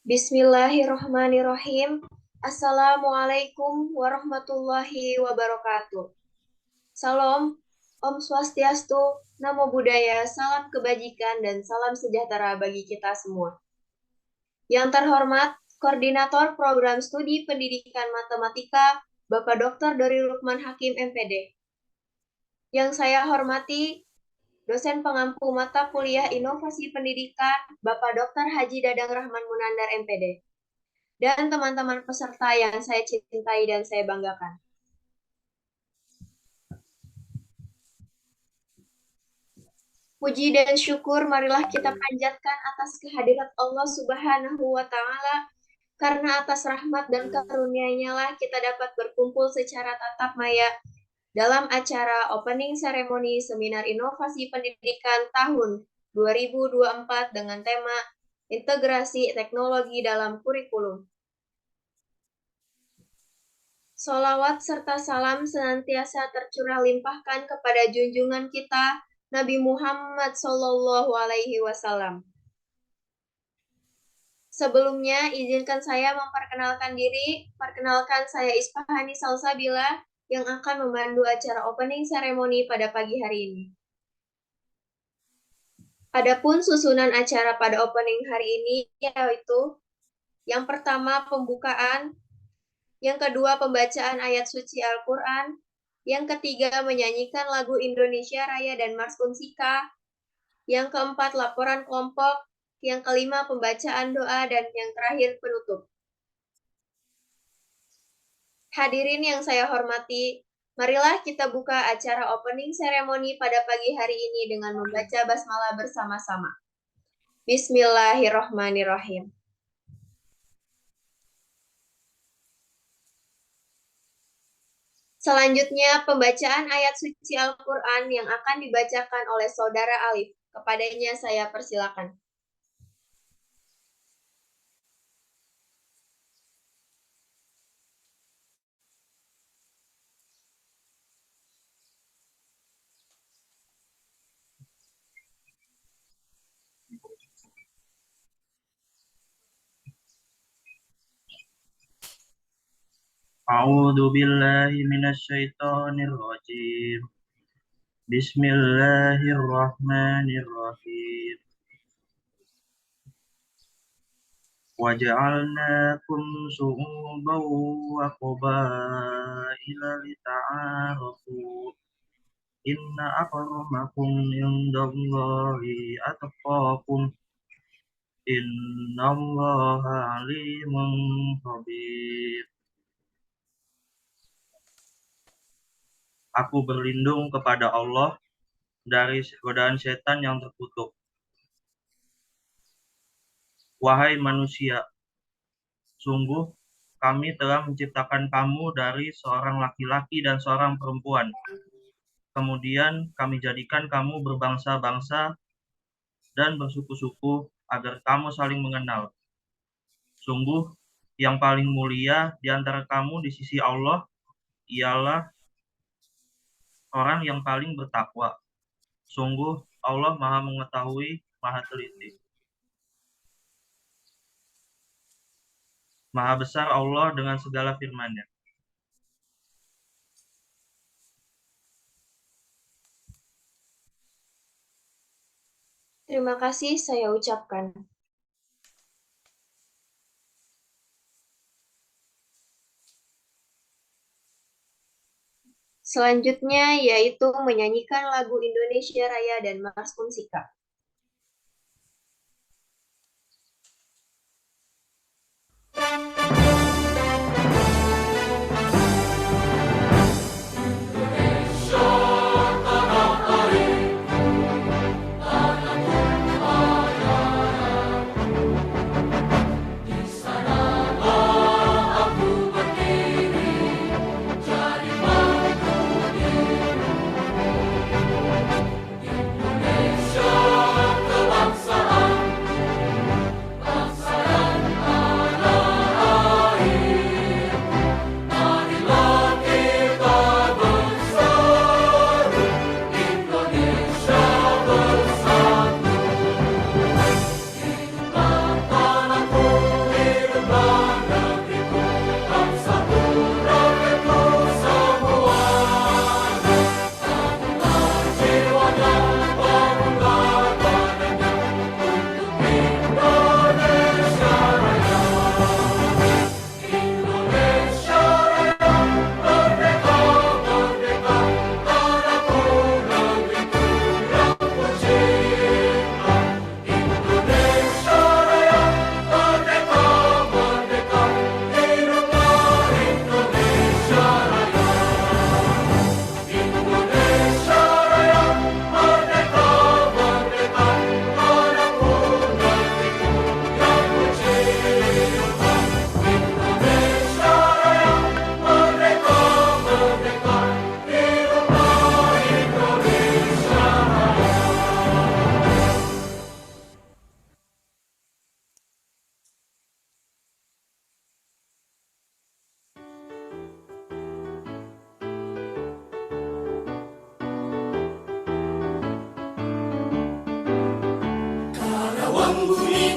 Bismillahirrahmanirrahim. Assalamualaikum warahmatullahi wabarakatuh. Salam, Om Swastiastu, Namo Buddhaya, salam kebajikan dan salam sejahtera bagi kita semua. Yang terhormat, Koordinator Program Studi Pendidikan Matematika, Bapak Dr. Dori Lukman Hakim MPD. Yang saya hormati, dosen pengampu mata kuliah Inovasi Pendidikan, Bapak Dr. Haji Dadang Rahman Munandar MPD. Dan teman-teman peserta yang saya cintai dan saya banggakan. Puji dan syukur marilah kita panjatkan atas kehadirat Allah Subhanahu wa Ta'ala, karena atas rahmat dan karunia-Nya lah kita dapat berkumpul secara tatap maya dalam acara opening ceremony Seminar Inovasi Pendidikan tahun 2024 dengan tema Integrasi Teknologi dalam Kurikulum. Sholawat serta salam senantiasa tercurah limpahkan kepada junjungan kita, Nabi Muhammad SAW. Sebelumnya, izinkan saya memperkenalkan diri. Perkenalkan, saya Isfahani Salsabila yang akan memandu acara opening ceremony pada pagi hari ini. Adapun susunan acara pada opening hari ini yaitu yang pertama pembukaan, yang kedua pembacaan ayat suci Al-Quran, yang ketiga menyanyikan lagu Indonesia Raya dan Mars Unsika, yang keempat laporan kelompok, yang kelima pembacaan doa, dan yang terakhir penutup. Hadirin yang saya hormati, marilah kita buka acara opening ceremony pada pagi hari ini dengan membaca basmalah bersama-sama. Bismillahirrahmanirrahim. Selanjutnya, pembacaan ayat suci Al-Quran yang akan dibacakan oleh Saudara Alif. Kepadanya saya persilakan. A'udzu billahi minasyaitonir rajim. Bismillahirrahmanirrahim. Waja'alnakum syu'uban wa qabaila lita'arafu. Inna akramakum indallahi atqakum. Innallaha alimun khabir. Aku berlindung kepada Allah dari godaan setan yang terkutuk. Wahai manusia, sungguh kami telah menciptakan kamu dari seorang laki-laki dan seorang perempuan. Kemudian kami jadikan kamu berbangsa-bangsa dan bersuku-suku agar kamu saling mengenal. Sungguh yang paling mulia di antara kamu di sisi Allah ialah orang yang paling bertakwa. Sungguh Allah Maha Mengetahui, Maha Teliti. Maha besar Allah dengan segala firman-Nya. Terima kasih saya ucapkan. Selanjutnya yaitu menyanyikan lagu Indonesia Raya dan Mars Unsika. Indonesia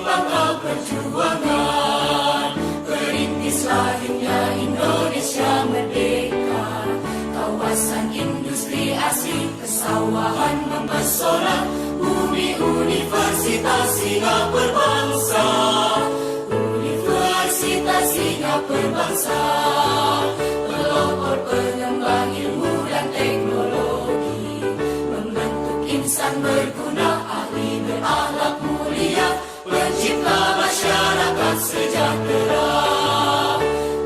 pangkal perjuangan. Perintislah dunia Indonesia merdeka. Kawasan industri asri, persawahan mempesona. Bumi Universitas Singapura Bangsa. Universitas Singapura Bangsa. Pelopor pengembang ilmu dan teknologi. Membentuk insan berguna, ahli berakhlak mulia. Pencipta masyarakat sejahtera.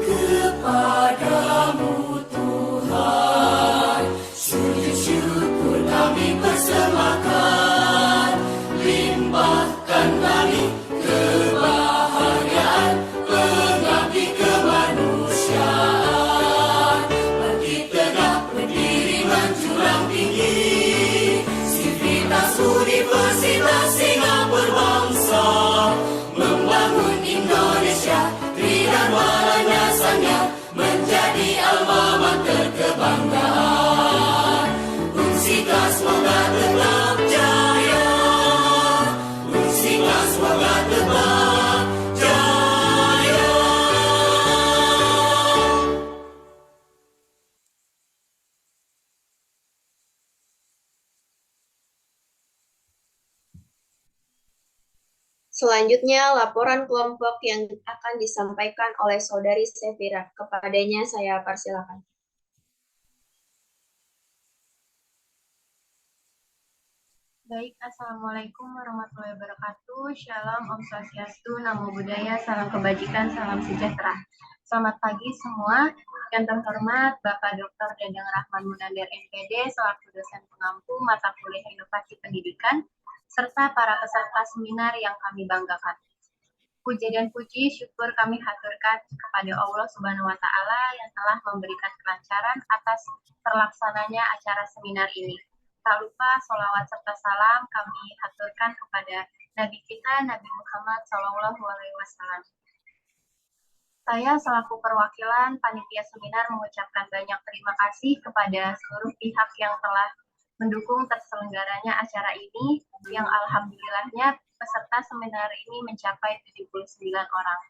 Kepadamu Tuhan, sujud syukur kami persembahkan. Limpahkan kami kebahagiaan, pengabdi kemanusiaan. Bangkit tegak berdiri menjulang tinggi. Sivitas Universitas Singapura Bangsa. Membangun Indonesia, tridharma landasannya, menjadi alma mater kebanggaan. Unsika semoga tetap jaya. Unsika semoga tetap jaya. Selanjutnya, laporan kelompok yang akan disampaikan oleh Saudari Sefira. Kepadanya saya persilakan. Baik, Assalamualaikum warahmatullahi wabarakatuh. Shalom, Om Swastiastu, Namo Buddhaya, salam kebajikan, salam sejahtera. Selamat pagi semua. Yang terhormat Bapak Dr. Dadang Rahman Munandar MPD selaku dosen pengampu mata kuliah inovasi pendidikan, serta para peserta seminar yang kami banggakan. Puji dan puji syukur kami haturkan kepada Allah Subhanahu wa Ta'ala yang telah memberikan kelancaran atas terlaksananya acara seminar ini. Tak lupa sholawat serta salam kami haturkan kepada Nabi kita, Nabi Muhammad SAW. Saya selaku perwakilan panitia seminar mengucapkan banyak terima kasih kepada seluruh pihak yang telah mendukung terselenggaranya acara ini, yang alhamdulillahnya peserta seminar ini mencapai 79 orang.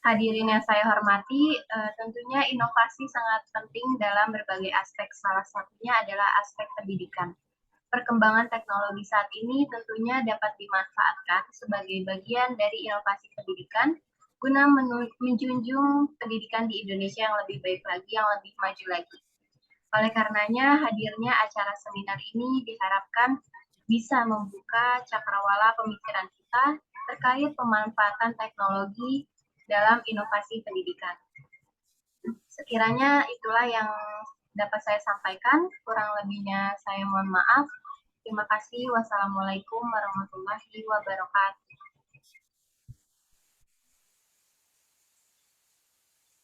Hadirin yang saya hormati, tentunya inovasi sangat penting dalam berbagai aspek. Salah satunya adalah aspek pendidikan. Perkembangan teknologi saat ini tentunya dapat dimanfaatkan sebagai bagian dari inovasi pendidikan guna menjunjung pendidikan di Indonesia yang lebih baik lagi, yang lebih maju lagi. Oleh karenanya, hadirnya acara seminar ini diharapkan bisa membuka cakrawala pemikiran kita terkait pemanfaatan teknologi dalam inovasi pendidikan. Sekiranya itulah yang dapat saya sampaikan, kurang lebihnya saya mohon maaf. Terima kasih. Wassalamualaikum warahmatullahi wabarakatuh.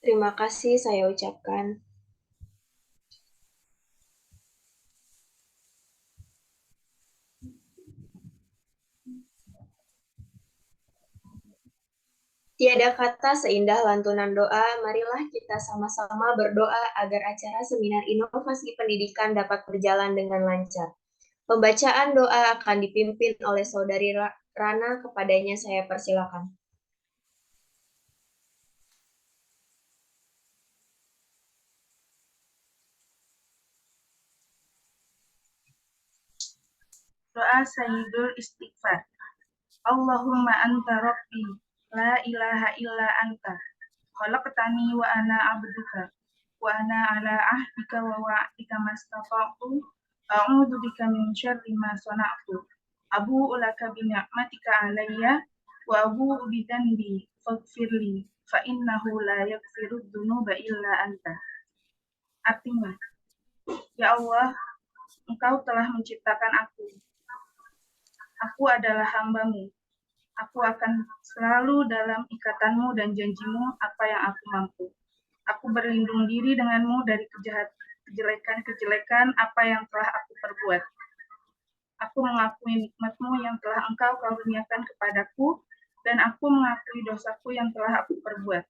Terima kasih saya ucapkan. Tiada kata seindah lantunan doa, marilah kita sama-sama berdoa agar acara seminar inovasi pendidikan dapat berjalan dengan lancar. Pembacaan doa akan dipimpin oleh Saudari Rana, kepadanya saya persilakan. Doa Sayyidul Istighfar. Allahumma anta rabbi, la ilaha illa anta, khalaqtani wa ana abduka, wa ana ala ahdika wa wa'dika mastata'tu, a'udzu bika min syarri ma sana'tu, abu'u laka bi ni'matika alayya, wa abu'u bi dhanbi faghfirli, fa innahu la yaghfiru dzunuba illa anta. Artinya, ya Allah, Engkau telah menciptakan aku. Aku adalah hamba-Mu. Aku akan selalu dalam ikatan-Mu dan janji-Mu apa yang aku mampu. Aku berlindung diri dengan-Mu dari kejelekan-kejelekan apa yang telah aku perbuat. Aku mengakui nikmat-Mu yang telah Engkau karuniakan kepadaku, dan aku mengakui dosaku yang telah aku perbuat.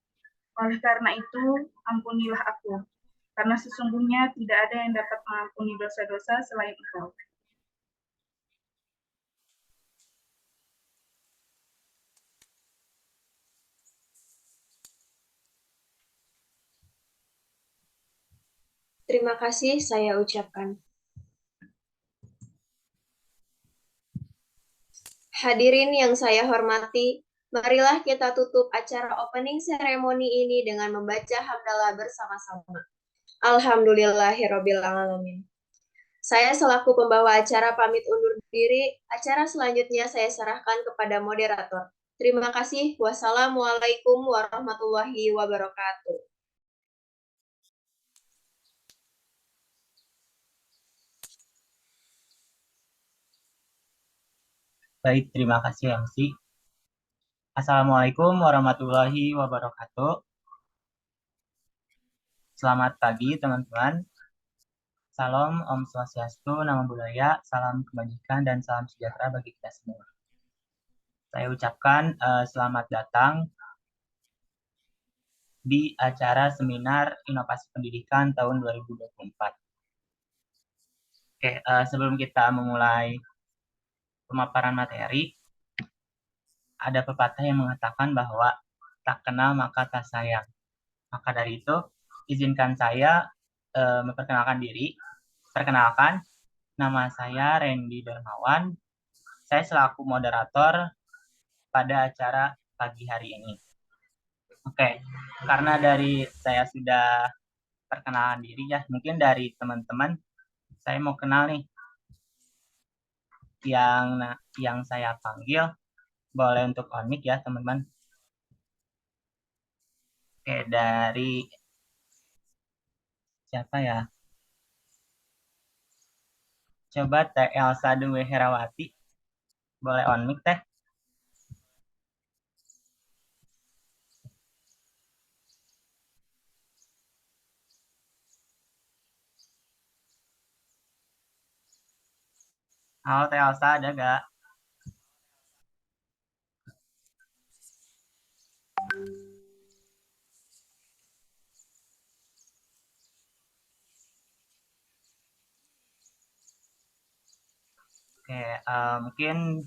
Oleh karena itu, ampunilah aku, karena sesungguhnya tidak ada yang dapat mengampuni dosa-dosa selain Engkau. Terima kasih saya ucapkan. Hadirin yang saya hormati, marilah kita tutup acara opening ceremony ini dengan membaca hamdalah bersama-sama. Alhamdulillahirabbil alamin. Saya selaku pembawa acara pamit undur diri. Acara selanjutnya saya serahkan kepada moderator. Terima kasih. Wassalamualaikum warahmatullahi wabarakatuh. Baik, terima kasih MC. Assalamualaikum warahmatullahi wabarakatuh. Selamat pagi teman-teman. Salam Om Swastiastu, Namo Buddhaya, salam kebajikan dan salam sejahtera bagi kita semua. Saya ucapkan selamat datang di acara seminar Inovasi Pendidikan tahun 2024. Oke, sebelum kita memulai pemaparan materi, ada pepatah yang mengatakan bahwa tak kenal maka tak sayang. Maka dari itu, izinkan saya memperkenalkan diri. Perkenalkan, nama saya Randy Darmawan. Saya selaku moderator pada acara pagi hari ini. Oke, karena dari saya sudah perkenalan diri ya, mungkin dari teman-teman saya mau kenal nih. Yang saya panggil boleh untuk on mic ya, teman-teman. Oke, dari siapa ya? Coba Teh Elsa Dewi Herawati. Boleh on mic, Teh? Halo Teh Elsa, ada gak? Oke, mungkin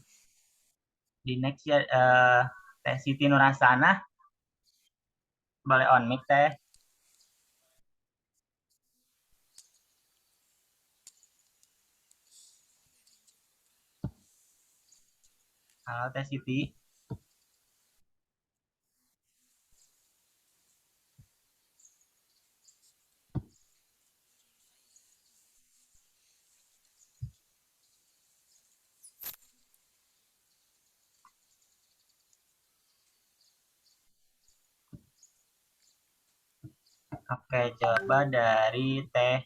di next ya Teh Siti Nurasana. Boleh on mic, Teh? Halo Teh Siti. Oke, coba dari Teh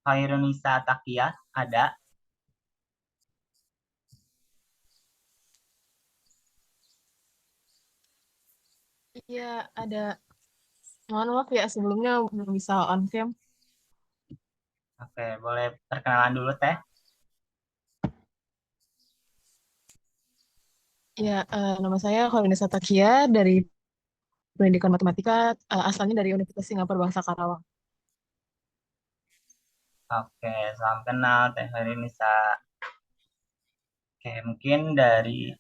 Khairunisa Takia, ada? Iya, ada. Mohon maaf ya, sebelumnya belum bisa on cam. Oke, boleh perkenalan dulu Teh. Ya, nama saya Kholinisa Takia dari Pendidikan Matematika, asalnya dari Universitas Singapura Bangsa Karawang. Oke, salam kenal Teh Khairunisa. Oke, mungkin dari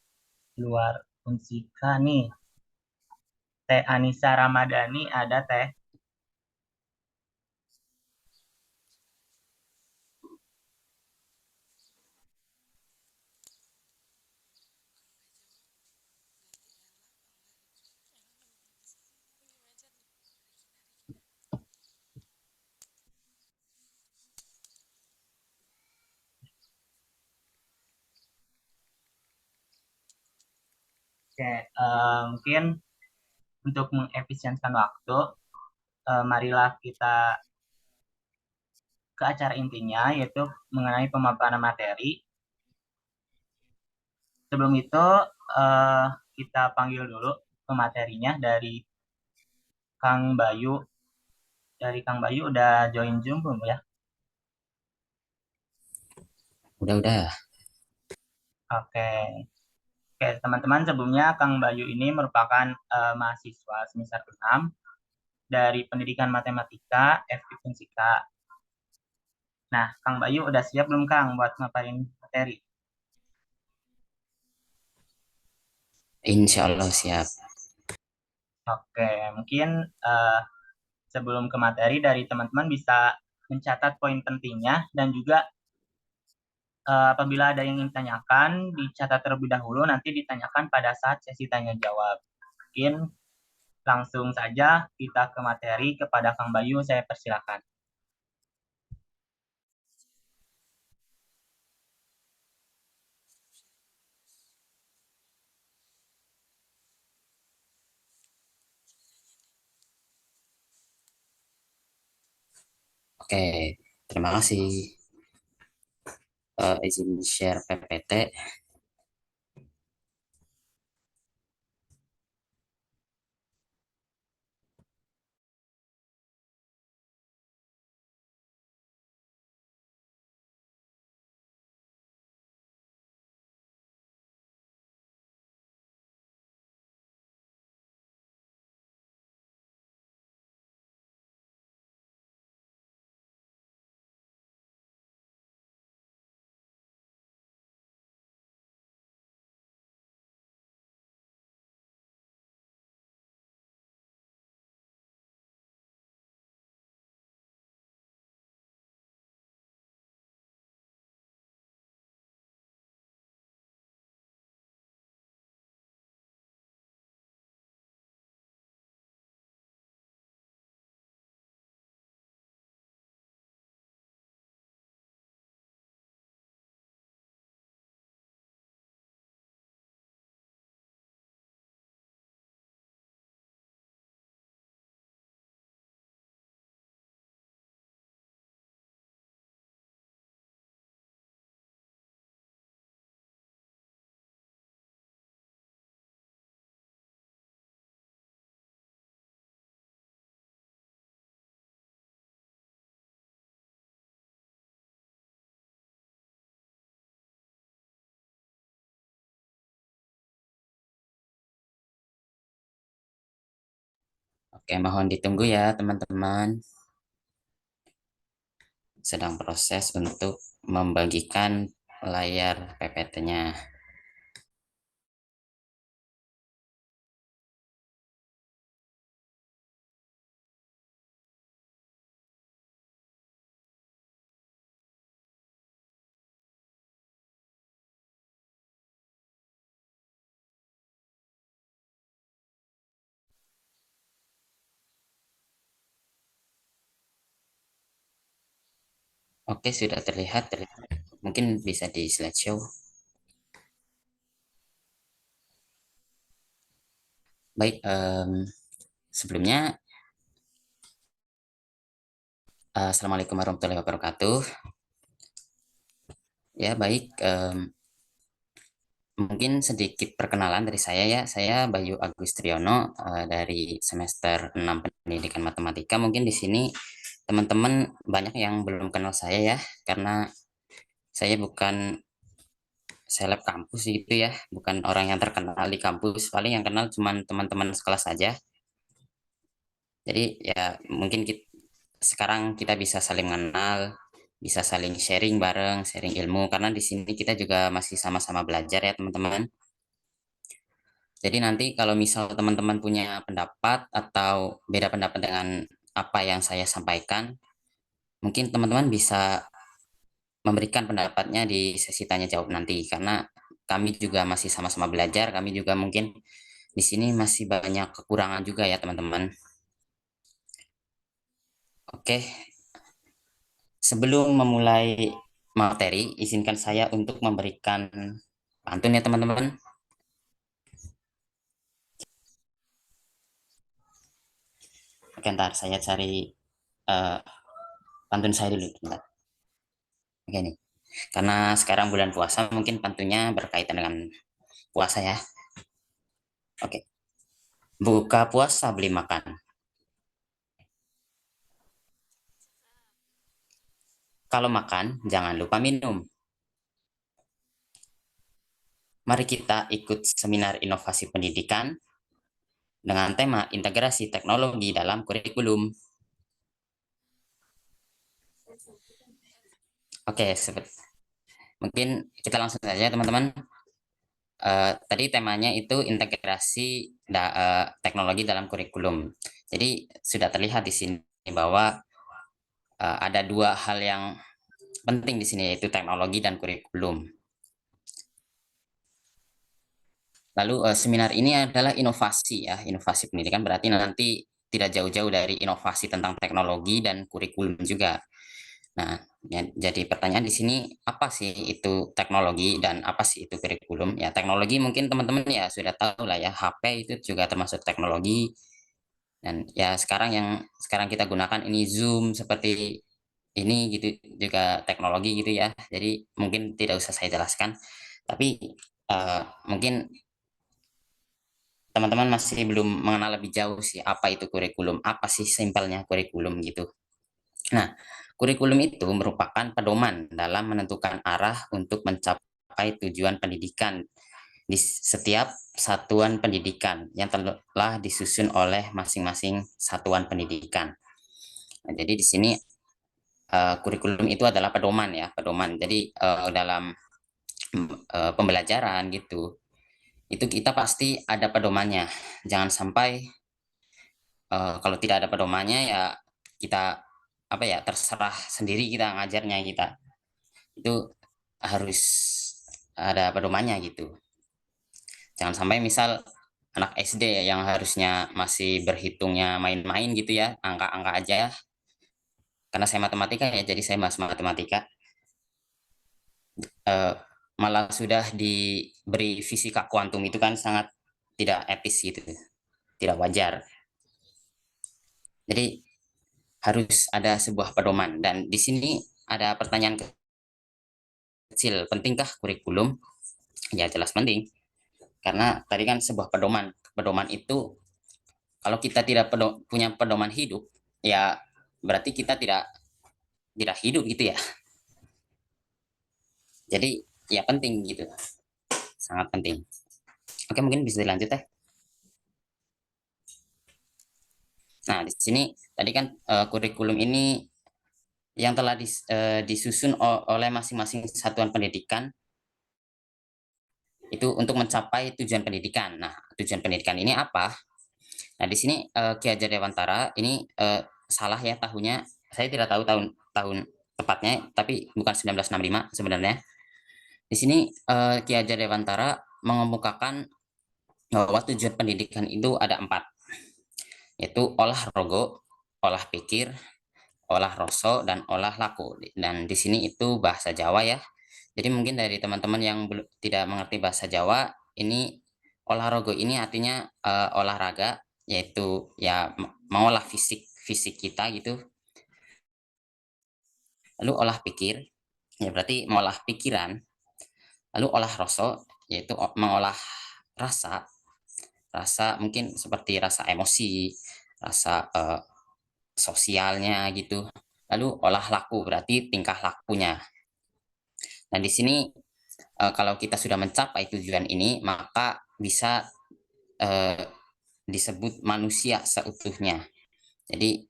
luar Unsika nih. Teh Anissa Ramadhani ada Teh? Oke, mungkin untuk mengefisienkan waktu, marilah kita ke acara intinya, yaitu mengenai pemaparan materi. Sebelum itu, kita panggil dulu pematerinya dari Kang Bayu. Dari Kang Bayu udah join Zoom belum ya? Udah. Oke. Oke, teman-teman, sebelumnya Kang Bayu ini merupakan mahasiswa semester 6 dari Pendidikan Matematika FKIP Unsika. Nah, Kang Bayu udah siap belum Kang buat ngapain materi? Insya Allah siap. Oke, mungkin sebelum ke materi dari teman-teman bisa mencatat poin pentingnya dan juga apabila ada yang ingin ditanyakan, dicatat terlebih dahulu, nanti ditanyakan pada saat sesi tanya jawab. Mungkin langsung saja kita ke materi. Kepada Kang Bayu, saya persilakan. Oke, terima kasih. Izin share PPT. Oke, mohon ditunggu ya teman-teman. Sedang proses untuk membagikan layar PPT-nya. Oke, sudah terlihat. Mungkin bisa di slideshow. Baik, sebelumnya, Assalamualaikum warahmatullahi wabarakatuh. Ya, baik. Mungkin sedikit perkenalan dari saya ya. Saya Bayu Agus Triyono dari semester 6 Pendidikan Matematika. Mungkin di sini teman-teman banyak yang belum kenal saya ya, karena saya bukan seleb kampus gitu ya, bukan orang yang terkenal di kampus. Paling yang kenal cuma teman-teman sekelas saja. Jadi ya mungkin sekarang kita bisa saling mengenal, bisa saling sharing bareng, sharing ilmu, karena di sini kita juga masih sama-sama belajar ya teman-teman. Jadi nanti kalau misal teman-teman punya pendapat atau beda pendapat dengan apa yang saya sampaikan, mungkin teman-teman bisa memberikan pendapatnya di sesi tanya jawab nanti, karena kami juga masih sama-sama belajar, kami juga mungkin di sini masih banyak kekurangan juga ya teman-teman. Oke, sebelum memulai materi, izinkan saya untuk memberikan pantun ya teman-teman. Oke, ntar saya cari pantun saya dulu. Bentar. Oke nih, karena sekarang bulan puasa, mungkin pantunnya berkaitan dengan puasa ya. Oke, buka puasa beli makan. Kalau makan, jangan lupa minum. Mari kita ikut seminar inovasi pendidikan dengan tema integrasi teknologi dalam kurikulum. Oke, mungkin kita langsung saja teman-teman. Tadi temanya itu integrasi teknologi dalam kurikulum. Jadi sudah terlihat di sini bahwa ada dua hal yang penting di sini, yaitu teknologi dan kurikulum. Lalu seminar ini adalah inovasi ya, inovasi pendidikan, berarti nanti tidak jauh-jauh dari inovasi tentang teknologi dan kurikulum juga. Nah, jadi pertanyaan di sini, apa sih itu teknologi dan apa sih itu kurikulum? Ya, teknologi mungkin teman-teman ya sudah tahu lah ya, HP itu juga termasuk teknologi. Dan ya sekarang kita gunakan ini Zoom seperti ini gitu juga teknologi gitu ya. Jadi mungkin tidak usah saya jelaskan. Tapi mungkin teman-teman masih belum mengenal lebih jauh sih apa itu kurikulum, apa sih simpelnya kurikulum gitu. Nah, kurikulum itu merupakan pedoman dalam menentukan arah untuk mencapai tujuan pendidikan di setiap satuan pendidikan yang telah disusun oleh masing-masing satuan pendidikan. Nah, jadi di sini kurikulum itu adalah pedoman ya, pedoman. Jadi dalam pembelajaran gitu, itu kita pasti ada pedomannya. Jangan sampai kalau tidak ada pedomannya ya kita terserah sendiri kita ngajarnya, kita itu harus ada pedomannya gitu. Jangan sampai misal anak SD yang harusnya masih berhitungnya main-main gitu ya, angka-angka aja ya. Karena saya matematika ya, jadi saya bahas matematika. Malah sudah diberi fisika kuantum, itu kan sangat tidak etis gitu, tidak wajar. Jadi harus ada sebuah pedoman, dan di sini ada pertanyaan kecil, pentingkah kurikulum? Ya jelas penting, karena tadi kan sebuah pedoman. Pedoman itu kalau kita tidak punya pedoman hidup, ya berarti kita tidak hidup gitu ya. Jadi ya penting gitu, sangat penting. Oke, mungkin bisa dilanjut ya. Nah, di sini tadi kan kurikulum ini yang telah disusun oleh masing-masing satuan pendidikan itu untuk mencapai tujuan pendidikan. Nah, tujuan pendidikan ini apa? Nah, di sini Ki Hajar Dewantara ini salah ya tahunnya. Saya tidak tahu tahun tepatnya, tapi bukan 1965 sebenarnya. Di sini Ki Hajar Dewantara mengemukakan bahwa tujuan pendidikan itu ada 4, yaitu olah rogo, olah pikir, olah rasa, dan olah laku. Dan di sini itu bahasa Jawa ya. Jadi mungkin dari teman-teman yang tidak mengerti bahasa Jawa, ini olah rogo ini artinya olahraga, yaitu ya mengolah fisik kita gitu. Lalu olah pikir, ya berarti mengolah pikiran. Lalu olah rasa, yaitu mengolah rasa mungkin seperti rasa emosi, rasa sosialnya gitu. Lalu olah laku berarti tingkah lakunya. Nah, di sini kalau kita sudah mencapai tujuan ini, maka bisa disebut manusia seutuhnya. Jadi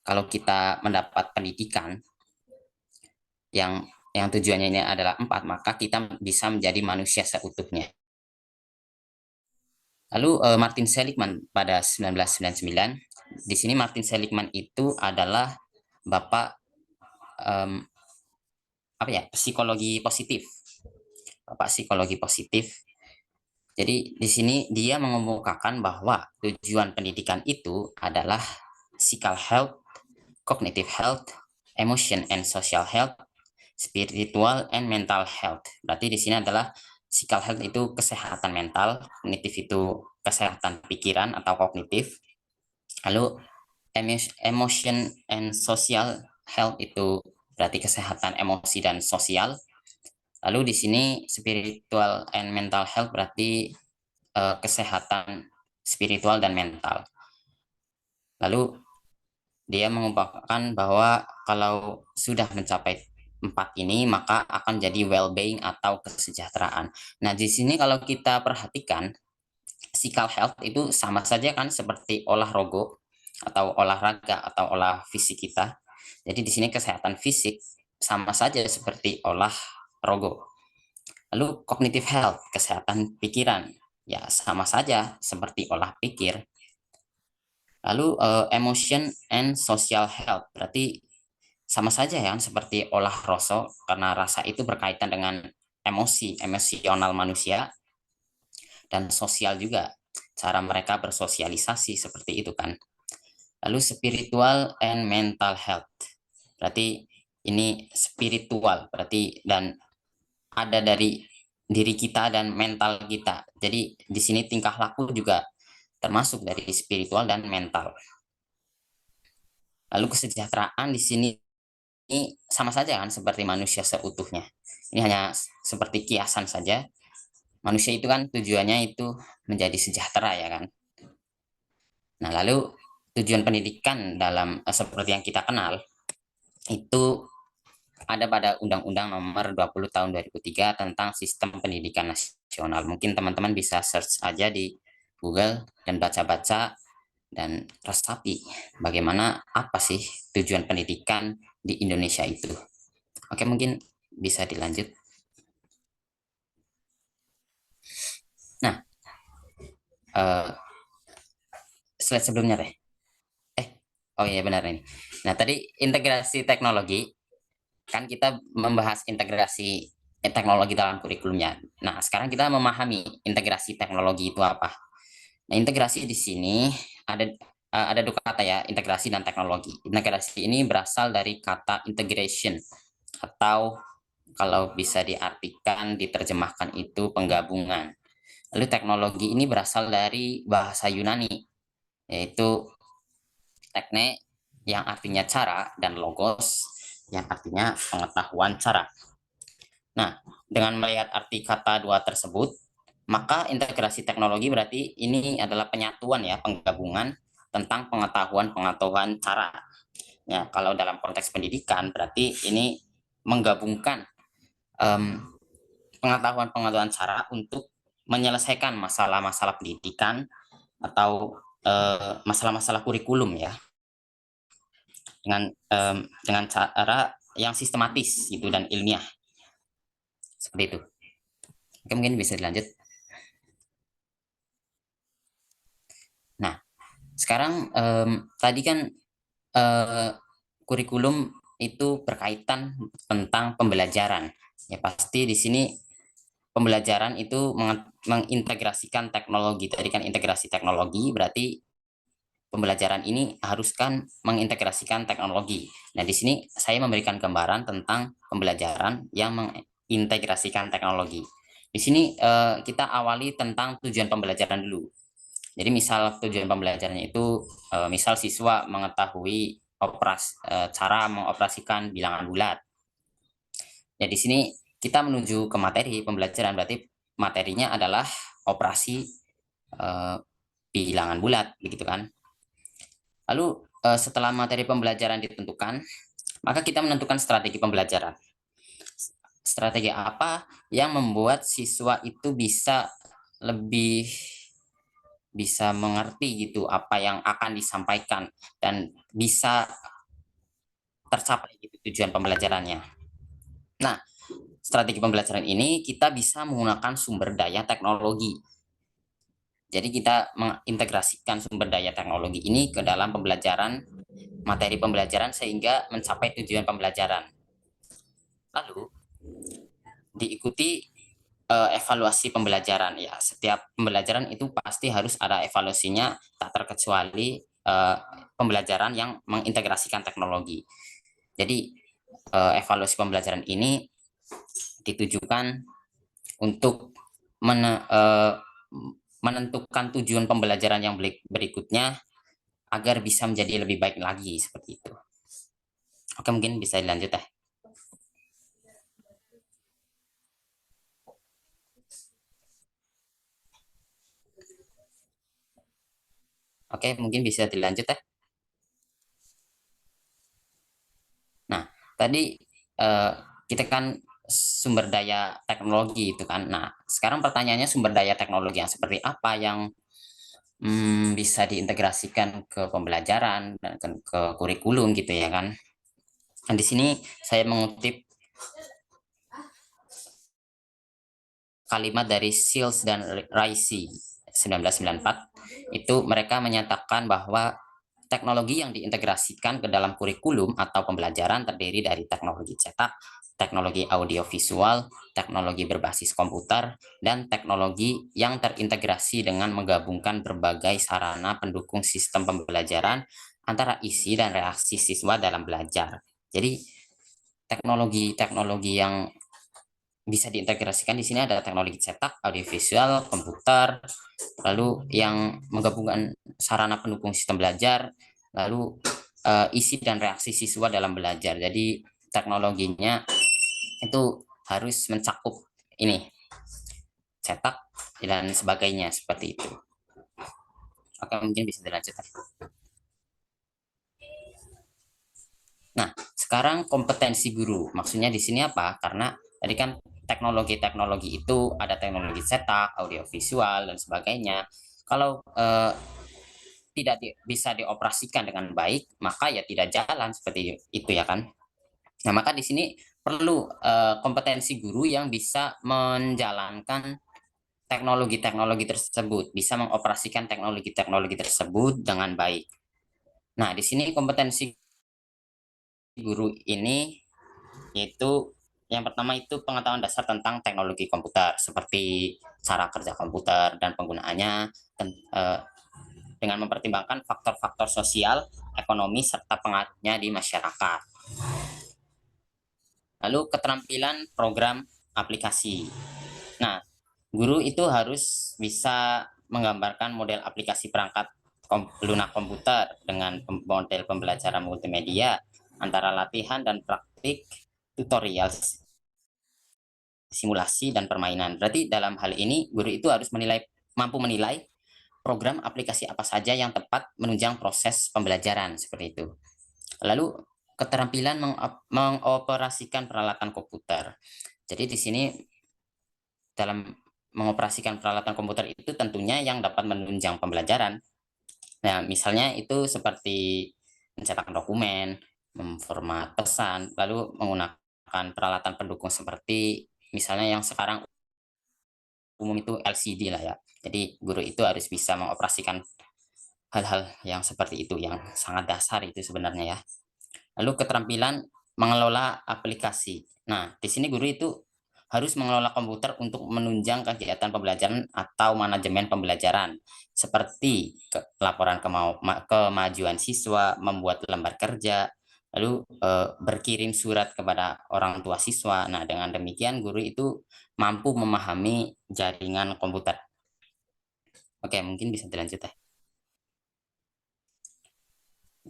kalau kita mendapat pendidikan yang tujuannya ini adalah 4, maka kita bisa menjadi manusia seutuhnya. Lalu Martin Seligman pada 1999, di sini Martin Seligman itu adalah bapak psikologi positif. Bapak psikologi positif. Jadi di sini dia mengemukakan bahwa tujuan pendidikan itu adalah physical health, cognitive health, emotion and social health, spiritual and mental health. Berarti di sini adalah physical health itu kesehatan mental, cognitive itu kesehatan pikiran atau kognitif. Lalu emotion and social health itu berarti kesehatan emosi dan sosial. Lalu di sini spiritual and mental health berarti kesehatan spiritual dan mental. Lalu dia mengungkapkan bahwa kalau sudah mencapai 4 ini, maka akan jadi well-being atau kesejahteraan. Nah, di sini kalau kita perhatikan, physical health itu sama saja kan seperti olah rogo atau olahraga atau olah fisik kita. Jadi di sini kesehatan fisik sama saja seperti olah rogo. Lalu cognitive health, kesehatan pikiran, ya sama saja seperti olah pikir. Lalu emotion and social health, berarti sama saja ya seperti olah rasa, karena rasa itu berkaitan dengan emosional manusia dan sosial juga, cara mereka bersosialisasi seperti itu kan. Lalu spiritual and mental health, berarti ini spiritual berarti dan ada dari diri kita dan mental kita. Jadi di sini tingkah laku juga termasuk dari spiritual dan mental. Lalu kesejahteraan di sini ini sama saja kan seperti manusia seutuhnya. Ini hanya seperti kiasan saja. Manusia itu kan tujuannya itu menjadi sejahtera ya kan. Nah, lalu tujuan pendidikan dalam seperti yang kita kenal itu ada pada Undang-Undang Nomor 20 Tahun 2003 tentang Sistem Pendidikan Nasional. Mungkin teman-teman bisa search aja di Google dan baca-baca dan resapi bagaimana apa sih tujuan pendidikan di Indonesia itu. Oke, mungkin bisa dilanjut. Nah, slide sebelumnya deh. Oh iya benar ini. Nah, tadi integrasi teknologi, kan kita membahas integrasi teknologi dalam kurikulumnya. Nah, sekarang kita memahami integrasi teknologi itu apa. Nah, integrasi di sini ada dua kata ya, integrasi dan teknologi. Integrasi ini berasal dari kata integration, atau kalau bisa diartikan, diterjemahkan itu penggabungan. Lalu teknologi ini berasal dari bahasa Yunani, yaitu tekne yang artinya cara dan logos yang artinya pengetahuan cara. Nah, dengan melihat arti kata dua tersebut, maka integrasi teknologi berarti ini adalah penyatuan ya, penggabungan tentang pengetahuan cara. Ya, kalau dalam konteks pendidikan berarti ini menggabungkan pengetahuan cara untuk menyelesaikan masalah-masalah pendidikan atau masalah-masalah kurikulum ya, dengan cara yang sistematis gitu dan ilmiah seperti itu. Oke, mungkin bisa dilanjut. Nah, sekarang tadi kan kurikulum itu berkaitan tentang pembelajaran. Ya pasti di sini pembelajaran itu mengintegrasikan teknologi. Tadi kan integrasi teknologi berarti pembelajaran ini haruskan mengintegrasikan teknologi. Nah, di sini saya memberikan gambaran tentang pembelajaran yang mengintegrasikan teknologi. Di sini kita awali tentang tujuan pembelajaran dulu. Jadi misal tujuan pembelajarannya itu misal siswa mengetahui cara mengoperasikan bilangan bulat. Ya, di sini kita menuju ke materi pembelajaran, berarti materinya adalah operasi bilangan bulat, begitu kan? Lalu setelah materi pembelajaran ditentukan, maka kita menentukan strategi pembelajaran. Strategi apa yang membuat siswa itu bisa lebih bisa mengerti gitu apa yang akan disampaikan dan bisa tercapai gitu tujuan pembelajarannya. Nah, strategi pembelajaran ini kita bisa menggunakan sumber daya teknologi. Jadi kita mengintegrasikan sumber daya teknologi ini ke dalam pembelajaran, materi pembelajaran sehingga mencapai tujuan pembelajaran. Lalu diikuti evaluasi pembelajaran ya. Setiap pembelajaran itu pasti harus ada evaluasinya, tak terkecuali pembelajaran yang mengintegrasikan teknologi. Jadi evaluasi pembelajaran ini ditujukan untuk menentukan tujuan pembelajaran yang berikutnya agar bisa menjadi lebih baik lagi seperti itu. Oke, mungkin bisa dilanjut ya. Oke, mungkin bisa dilanjut ya. Nah, tadi kita kan sumber daya teknologi itu kan. Nah, sekarang pertanyaannya sumber daya teknologi yang seperti apa yang bisa diintegrasikan ke pembelajaran dan ke kurikulum gitu ya kan. Nah, di sini saya mengutip kalimat dari Shields dan Raisi 1994. Itu mereka menyatakan bahwa teknologi yang diintegrasikan ke dalam kurikulum atau pembelajaran terdiri dari teknologi cetak, teknologi audiovisual, teknologi berbasis komputer, dan teknologi yang terintegrasi dengan menggabungkan berbagai sarana pendukung sistem pembelajaran antara isi dan reaksi siswa dalam belajar. Jadi teknologi-teknologi yang bisa diintegrasikan di sini ada teknologi cetak, audiovisual, komputer, lalu yang menggabungkan sarana pendukung sistem belajar, lalu isi dan reaksi siswa dalam belajar. Jadi teknologinya itu harus mencakup ini, cetak dan sebagainya seperti itu. Oke, mungkin bisa dilanjutkan. Nah, sekarang kompetensi guru. Maksudnya di sini apa? Karena tadi kan teknologi-teknologi itu ada teknologi cetak, audiovisual, dan sebagainya. Kalau tidak bisa dioperasikan dengan baik, maka ya tidak jalan seperti itu ya kan. Nah, maka di sini perlu kompetensi guru yang bisa menjalankan teknologi-teknologi tersebut, bisa mengoperasikan teknologi-teknologi tersebut dengan baik. Nah, di sini kompetensi guru ini yaitu yang pertama itu pengetahuan dasar tentang teknologi komputer, seperti cara kerja komputer dan penggunaannya, dengan mempertimbangkan faktor-faktor sosial, ekonomi, serta pengaruhnya di masyarakat. Lalu keterampilan program aplikasi. Nah, guru itu harus bisa menggambarkan model aplikasi perangkat lunak komputer dengan model pembelajaran multimedia antara latihan dan praktik, tutorial, simulasi, dan permainan. Berarti dalam hal ini guru itu harus mampu menilai program aplikasi apa saja yang tepat menunjang proses pembelajaran seperti itu. Lalu keterampilan mengoperasikan peralatan komputer. Jadi di sini dalam mengoperasikan peralatan komputer itu tentunya yang dapat menunjang pembelajaran. Nah, misalnya itu seperti mencetak dokumen, memformat pesan, lalu menggunakan peralatan pendukung seperti misalnya yang sekarang umum itu LCD lah ya. Jadi guru itu harus bisa mengoperasikan hal-hal yang seperti itu, yang sangat dasar itu sebenarnya ya. Lalu keterampilan mengelola aplikasi. Nah, di sini guru itu harus mengelola komputer untuk menunjang kegiatan pembelajaran atau manajemen pembelajaran, seperti laporan kemajuan siswa, membuat lembar kerja, lalu berkirim surat kepada orang tua siswa. Nah, dengan demikian guru itu mampu memahami jaringan komputer. Oke, mungkin bisa dilanjut ya.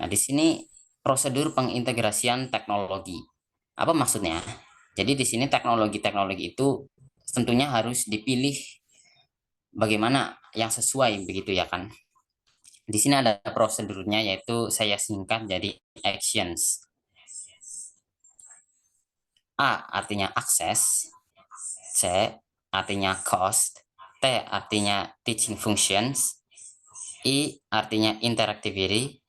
Nah, di sini prosedur pengintegrasian teknologi. Apa maksudnya? Jadi di sini teknologi-teknologi itu tentunya harus dipilih bagaimana yang sesuai begitu ya kan. Di sini ada prosedurnya, yaitu saya singkat jadi actions. A artinya akses, C artinya cost, T artinya teaching functions, I artinya interactivity,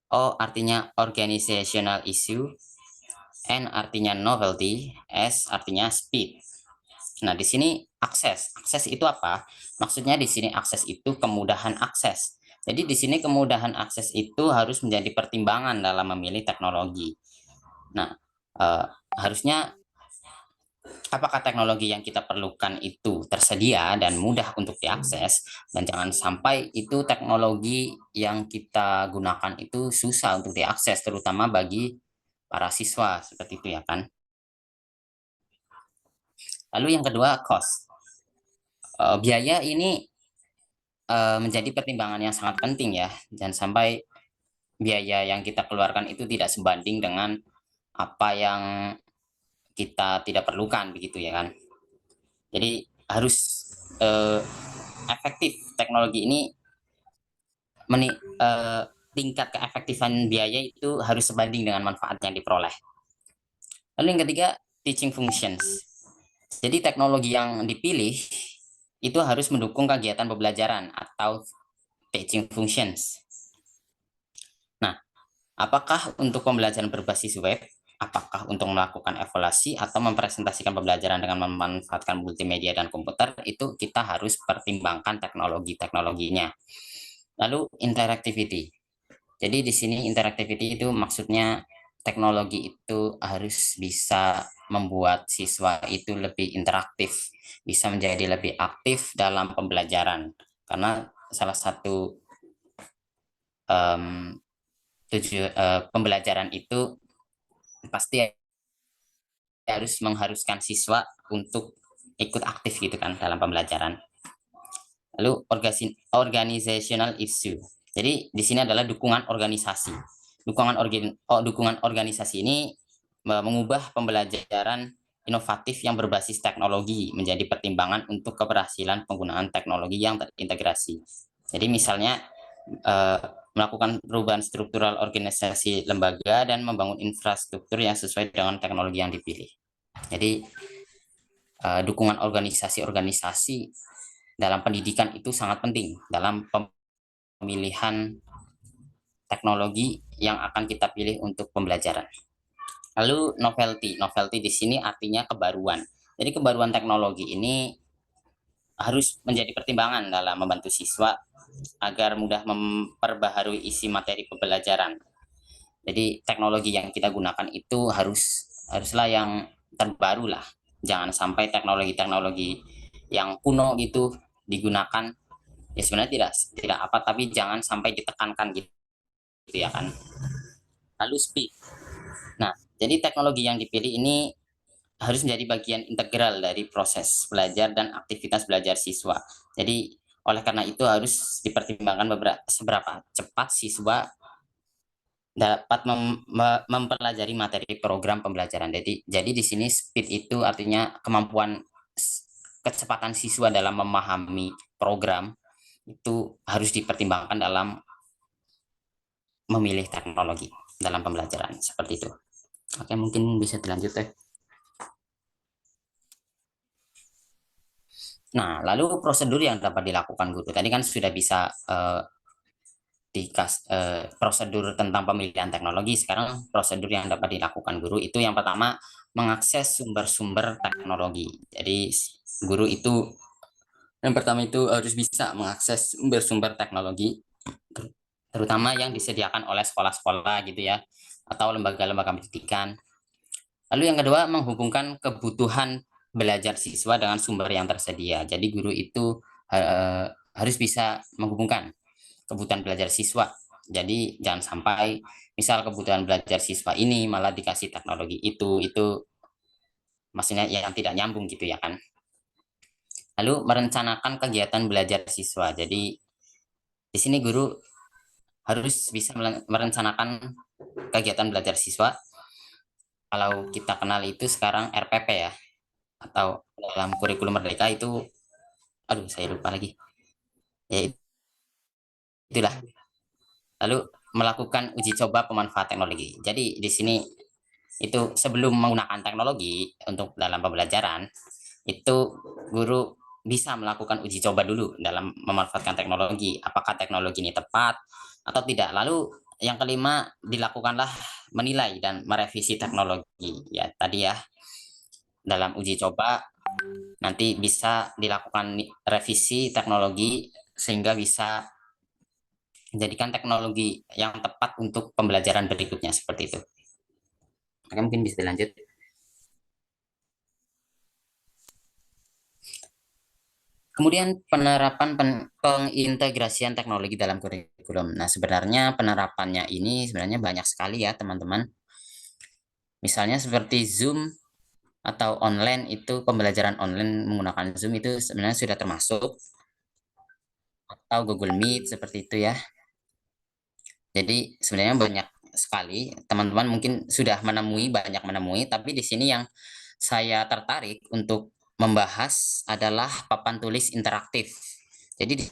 O artinya organizational issue, N artinya novelty, S artinya speed. Nah, di sini akses. Akses itu apa? Maksudnya di sini akses itu kemudahan akses. Jadi di sini kemudahan akses itu harus menjadi pertimbangan dalam memilih teknologi. Nah, harusnya apakah teknologi yang kita perlukan itu tersedia dan mudah untuk diakses, dan jangan sampai itu teknologi yang kita gunakan itu susah untuk diakses, terutama bagi para siswa seperti itu ya kan. Lalu yang kedua, cost. Biaya ini menjadi pertimbangan yang sangat penting ya. Jangan sampai biaya yang kita keluarkan itu tidak sebanding dengan apa yang kita tidak perlukan begitu ya kan. Jadi harus efektif teknologi ini, tingkat keefektifan biaya itu harus sebanding dengan manfaat yang diperoleh. Lalu yang ketiga, teaching functions. Jadi teknologi yang dipilih itu harus mendukung kegiatan pembelajaran atau teaching functions. Nah, apakah untuk pembelajaran berbasis web, apakah untuk melakukan evaluasi atau mempresentasikan pembelajaran dengan memanfaatkan multimedia dan komputer, itu kita harus pertimbangkan teknologi-teknologinya. Lalu interactivity. Jadi di sini interactivity itu maksudnya teknologi itu harus bisa membuat siswa itu lebih interaktif, bisa menjadi lebih aktif dalam pembelajaran. Karena salah satu pembelajaran itu pasti harus mengharuskan siswa untuk ikut aktif gitu kan dalam pembelajaran. Lalu organizational issue. Jadi di sini adalah dukungan organisasi. Dukungan organisasi ini mengubah pembelajaran inovatif yang berbasis teknologi menjadi pertimbangan untuk keberhasilan penggunaan teknologi yang terintegrasi. Jadi misalnya melakukan perubahan struktural organisasi lembaga dan membangun infrastruktur yang sesuai dengan teknologi yang dipilih. Jadi dukungan organisasi-organisasi dalam pendidikan itu sangat penting dalam pemilihan teknologi yang akan kita pilih untuk pembelajaran. Lalu novelty di sini artinya kebaruan. Jadi kebaruan teknologi ini harus menjadi pertimbangan dalam membantu siswa agar mudah memperbaharui isi materi pembelajaran. Jadi teknologi yang kita gunakan itu haruslah yang terbaru lah. Jangan sampai teknologi-teknologi yang kuno gitu digunakan. Ya sebenarnya tidak apa, tapi jangan sampai ditekankan gitu ya kan. Lalu speed. Nah, jadi teknologi yang dipilih ini harus menjadi bagian integral dari proses belajar dan aktivitas belajar siswa. Jadi oleh karena itu harus dipertimbangkan seberapa cepat siswa dapat mempelajari materi program pembelajaran. Jadi di sini speed itu artinya kemampuan kecepatan siswa dalam memahami program itu harus dipertimbangkan dalam memilih teknologi dalam pembelajaran seperti itu. Oke, mungkin bisa dilanjut deh. Nah, lalu prosedur yang dapat dilakukan guru. Tadi kan sudah bisa prosedur tentang pemilihan teknologi. Sekarang prosedur yang dapat dilakukan guru itu yang pertama mengakses sumber-sumber teknologi. Jadi guru itu yang pertama itu harus bisa mengakses sumber-sumber teknologi, terutama yang disediakan oleh sekolah-sekolah gitu ya, atau lembaga-lembaga pendidikan. Lalu yang kedua menghubungkan kebutuhan belajar siswa dengan sumber yang tersedia. Jadi guru itu harus bisa menghubungkan kebutuhan belajar siswa. Jadi jangan sampai misal kebutuhan belajar siswa ini malah dikasih teknologi itu maksudnya yang tidak nyambung gitu ya kan. Lalu merencanakan kegiatan belajar siswa. Jadi di sini guru harus bisa merencanakan kegiatan belajar siswa. Kalau kita kenal itu sekarang RPP ya, atau dalam kurikulum merdeka itu, aduh saya lupa lagi. Ya itulah. Lalu melakukan uji coba pemanfaat teknologi. Jadi di sini itu sebelum menggunakan teknologi untuk dalam pembelajaran, itu guru bisa melakukan uji coba dulu dalam memanfaatkan teknologi. Apakah teknologi ini tepat atau tidak. Lalu yang kelima, dilakukanlah menilai dan merevisi teknologi. Ya, tadi ya, dalam uji coba nanti bisa dilakukan revisi teknologi sehingga bisa menjadikan teknologi yang tepat untuk pembelajaran berikutnya seperti itu. Oke, mungkin bisa dilanjut. Kemudian penerapan pengintegrasian teknologi dalam kurikulum. Nah, sebenarnya penerapannya ini sebenarnya banyak sekali ya, teman-teman. Misalnya seperti Zoom atau online itu, pembelajaran online menggunakan Zoom itu sebenarnya sudah termasuk, atau Google Meet seperti itu ya. Jadi sebenarnya banyak sekali, teman-teman mungkin sudah banyak menemui, tapi di sini yang saya tertarik untuk membahas adalah papan tulis interaktif. Jadi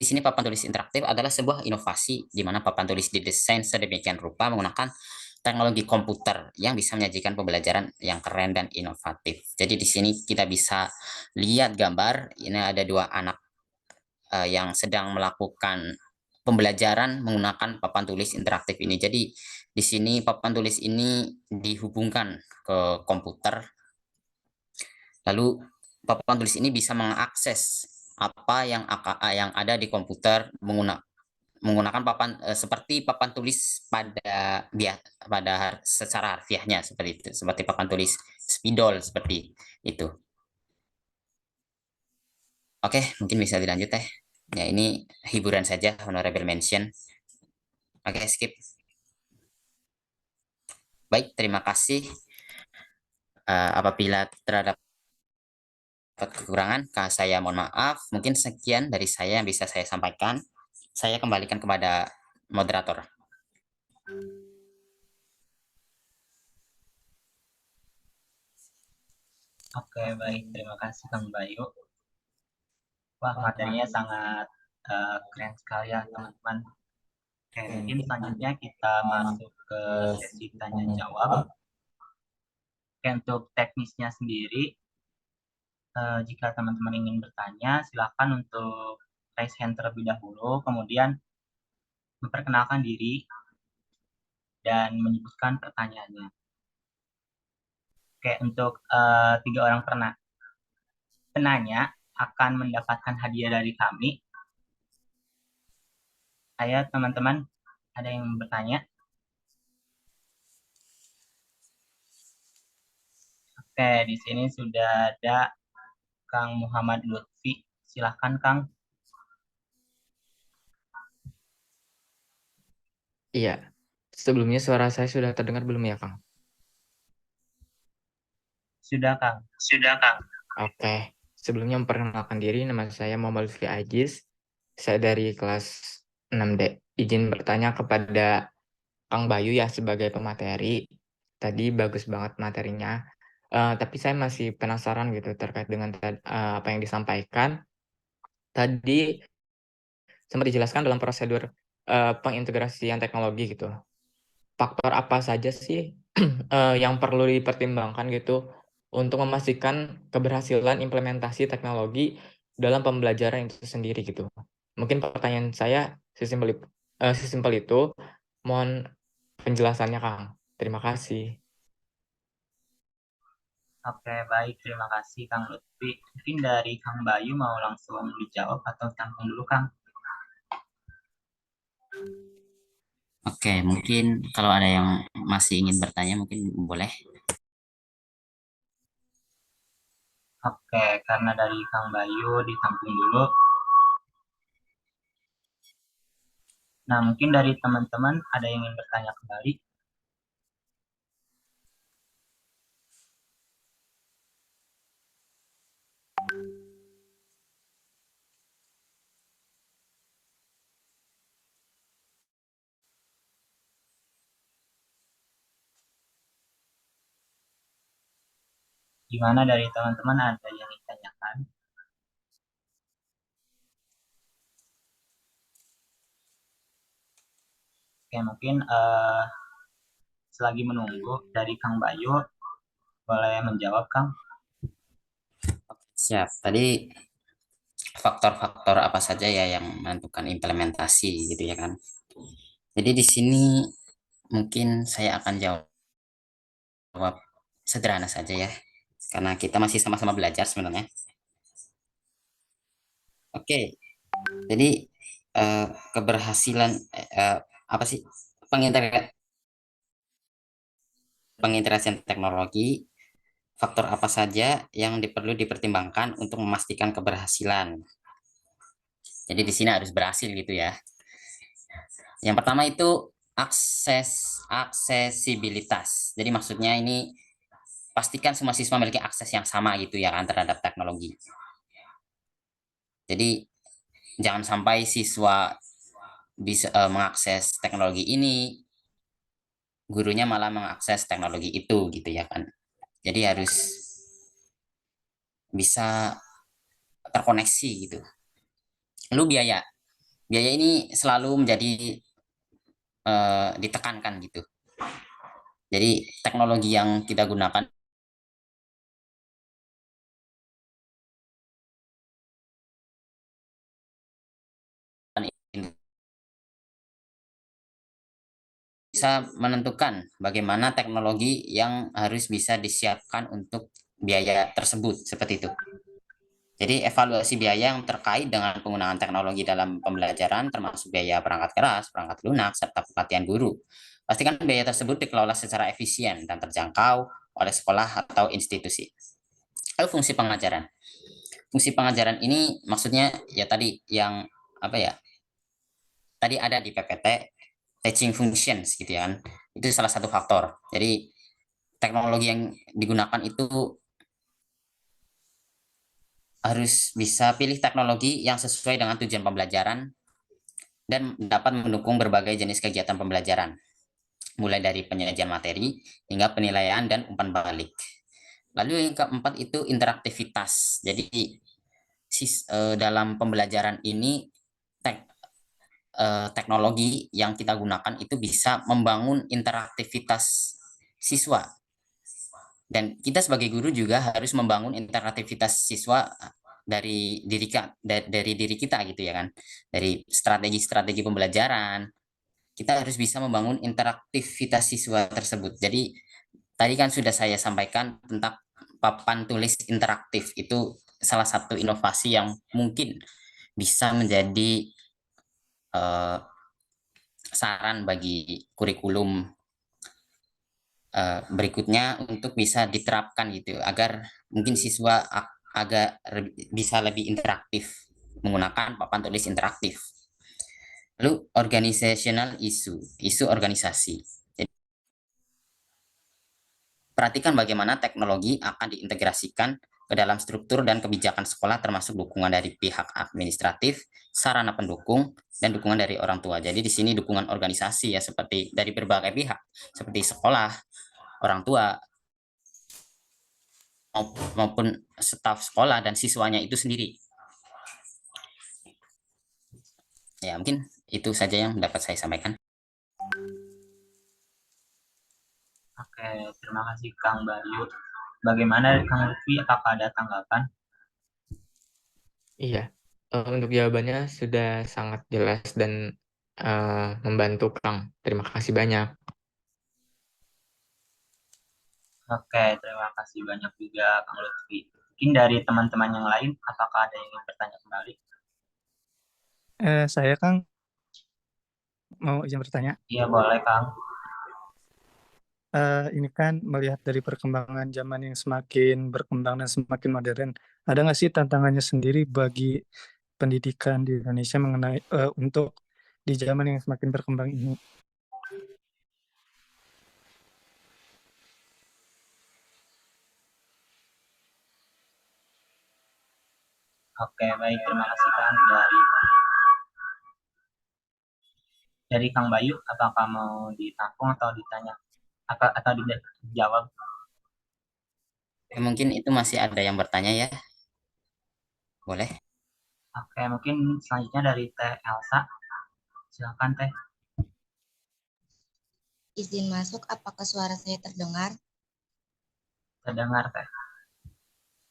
di sini papan tulis interaktif adalah sebuah inovasi di mana papan tulis didesain sedemikian rupa menggunakan teknologi komputer yang bisa menyajikan pembelajaran yang keren dan inovatif. Jadi di sini kita bisa lihat gambar, ini ada dua anak yang sedang melakukan pembelajaran menggunakan papan tulis interaktif ini. Jadi di sini papan tulis ini dihubungkan ke komputer. Lalu papan tulis ini bisa mengakses apa yang ada di komputer menggunakan seperti papan tulis pada secara harfiahnya seperti itu, seperti papan tulis spidol seperti itu. Oke, mungkin bisa dilanjut teh. Ya, ini hiburan saja, honorable mention. Oke, skip. Baik, terima kasih. Apabila terdapat kekurangan, saya mohon maaf. Mungkin sekian dari saya yang bisa saya sampaikan. Saya kembalikan kepada moderator. Oke, baik. Terima kasih Kang Bayu. Wah, materinya sangat keren sekali ya, teman-teman. Oke, mungkin selanjutnya kita masuk ke sesi tanya jawab. Oke, untuk teknisnya sendiri, jika teman-teman ingin bertanya, silakan untuk raise hand terlebih dahulu, kemudian memperkenalkan diri dan menyebutkan pertanyaannya. Oke, untuk 3 orang penanya akan mendapatkan hadiah dari kami. Ayo teman-teman, ada yang bertanya? Oke, di sini sudah ada Kang Muhammad Lutfi. Silahkan Kang. Iya, sebelumnya suara saya sudah terdengar belum ya, Kang? Sudah Kang. Oke, sebelumnya memperkenalkan diri, nama saya Muhammad Lutfi Ajiz. Saya dari kelas 6D. Izin bertanya kepada Kang Bayu ya sebagai pemateri. Tadi bagus banget materinya. Tapi saya masih penasaran gitu terkait dengan apa yang disampaikan. Tadi sempat dijelaskan dalam prosedur pengintegrasian teknologi gitu. Faktor apa saja sih yang perlu dipertimbangkan gitu untuk memastikan keberhasilan implementasi teknologi dalam pembelajaran itu sendiri gitu. Mungkin pertanyaan saya sesimpel itu. Mohon penjelasannya, Kang. Terima kasih. Oke, baik. Terima kasih Kang Lutfi. Mungkin dari Kang Bayu mau langsung dijawab atau tampung dulu Kang? Oke, mungkin kalau ada yang masih ingin bertanya mungkin boleh. Oke, karena dari Kang Bayu ditampung dulu. Nah, mungkin dari teman-teman ada yang ingin bertanya kembali. Gimana dari teman-teman ada yang ditanyakan? Oke, mungkin selagi menunggu dari Kang Bayu, boleh menjawab Kang? Siap. Tadi faktor-faktor apa saja ya yang menentukan implementasi gitu ya kan. Jadi di sini mungkin saya akan jawab sederhana saja ya. Karena kita masih sama-sama belajar sebenarnya. Oke. Jadi keberhasilan apa sih pengintegrasian teknologi, faktor apa saja yang perlu dipertimbangkan untuk memastikan keberhasilan. Jadi di sini harus berhasil gitu ya. Yang pertama itu aksesibilitas. Jadi maksudnya ini pastikan semua siswa memiliki akses yang sama gitu ya kan terhadap teknologi. Jadi jangan sampai siswa bisa mengakses teknologi ini, gurunya malah mengakses teknologi itu gitu ya kan. Jadi harus bisa terkoneksi gitu. Lalu biaya ini selalu menjadi ditekankan gitu. Jadi teknologi yang kita gunakan bisa menentukan bagaimana teknologi yang harus bisa disiapkan untuk biaya tersebut seperti itu. Jadi evaluasi biaya yang terkait dengan penggunaan teknologi dalam pembelajaran termasuk biaya perangkat keras, perangkat lunak, serta pelatihan guru. Pastikan biaya tersebut dikelola secara efisien dan terjangkau oleh sekolah atau institusi. Lalu fungsi pengajaran. Fungsi pengajaran ini maksudnya ya tadi yang apa ya? Tadi ada di PPT teaching functions gitu ya kan. Itu salah satu faktor. Jadi teknologi yang digunakan itu harus bisa pilih teknologi yang sesuai dengan tujuan pembelajaran dan dapat mendukung berbagai jenis kegiatan pembelajaran, mulai dari penyajian materi hingga penilaian dan umpan balik. Lalu yang keempat itu interaktivitas. Jadi dalam pembelajaran ini teknologi yang kita gunakan itu bisa membangun interaktivitas siswa. Dan kita sebagai guru juga harus membangun interaktivitas siswa dari diri kita gitu ya kan. Dari strategi-strategi pembelajaran, kita harus bisa membangun interaktivitas siswa tersebut. Jadi tadi kan sudah saya sampaikan tentang papan tulis interaktif, itu salah satu inovasi yang mungkin bisa menjadi saran bagi kurikulum berikutnya untuk bisa diterapkan gitu agar mungkin siswa agak bisa lebih interaktif menggunakan papan tulis interaktif. Lalu organizational isu organisasi. Jadi, perhatikan bagaimana teknologi akan diintegrasikan ke dalam struktur dan kebijakan sekolah termasuk dukungan dari pihak administratif, sarana pendukung, dan dukungan dari orang tua. Jadi di sini dukungan organisasi ya seperti dari berbagai pihak seperti sekolah, orang tua, maupun staf sekolah dan siswanya itu sendiri. Ya, mungkin itu saja yang dapat saya sampaikan. Oke, terima kasih Kang Bayu. Bagaimana Kang Lutfi, apakah ada tanggapan? Iya, untuk jawabannya sudah sangat jelas dan membantu Kang. Terima kasih banyak. Oke, terima kasih banyak juga Kang Lutfi. Mungkin dari teman-teman yang lain, apakah ada yang ingin bertanya kembali? Saya Kang mau izin bertanya. Iya, boleh Kang. Ini kan melihat dari perkembangan zaman yang semakin berkembang dan semakin modern, ada nggak sih tantangannya sendiri bagi pendidikan di Indonesia mengenai untuk di zaman yang semakin berkembang ini? Oke, baik. Terima kasih Kang. Dari Kang Bayu, apakah mau ditampung atau ditanya? Atau dijawab? Ya, mungkin itu masih ada yang bertanya ya. Boleh. Oke, mungkin selanjutnya dari Teh Elsa. Silakan Teh. Izin masuk, apakah suara saya terdengar? Terdengar Teh.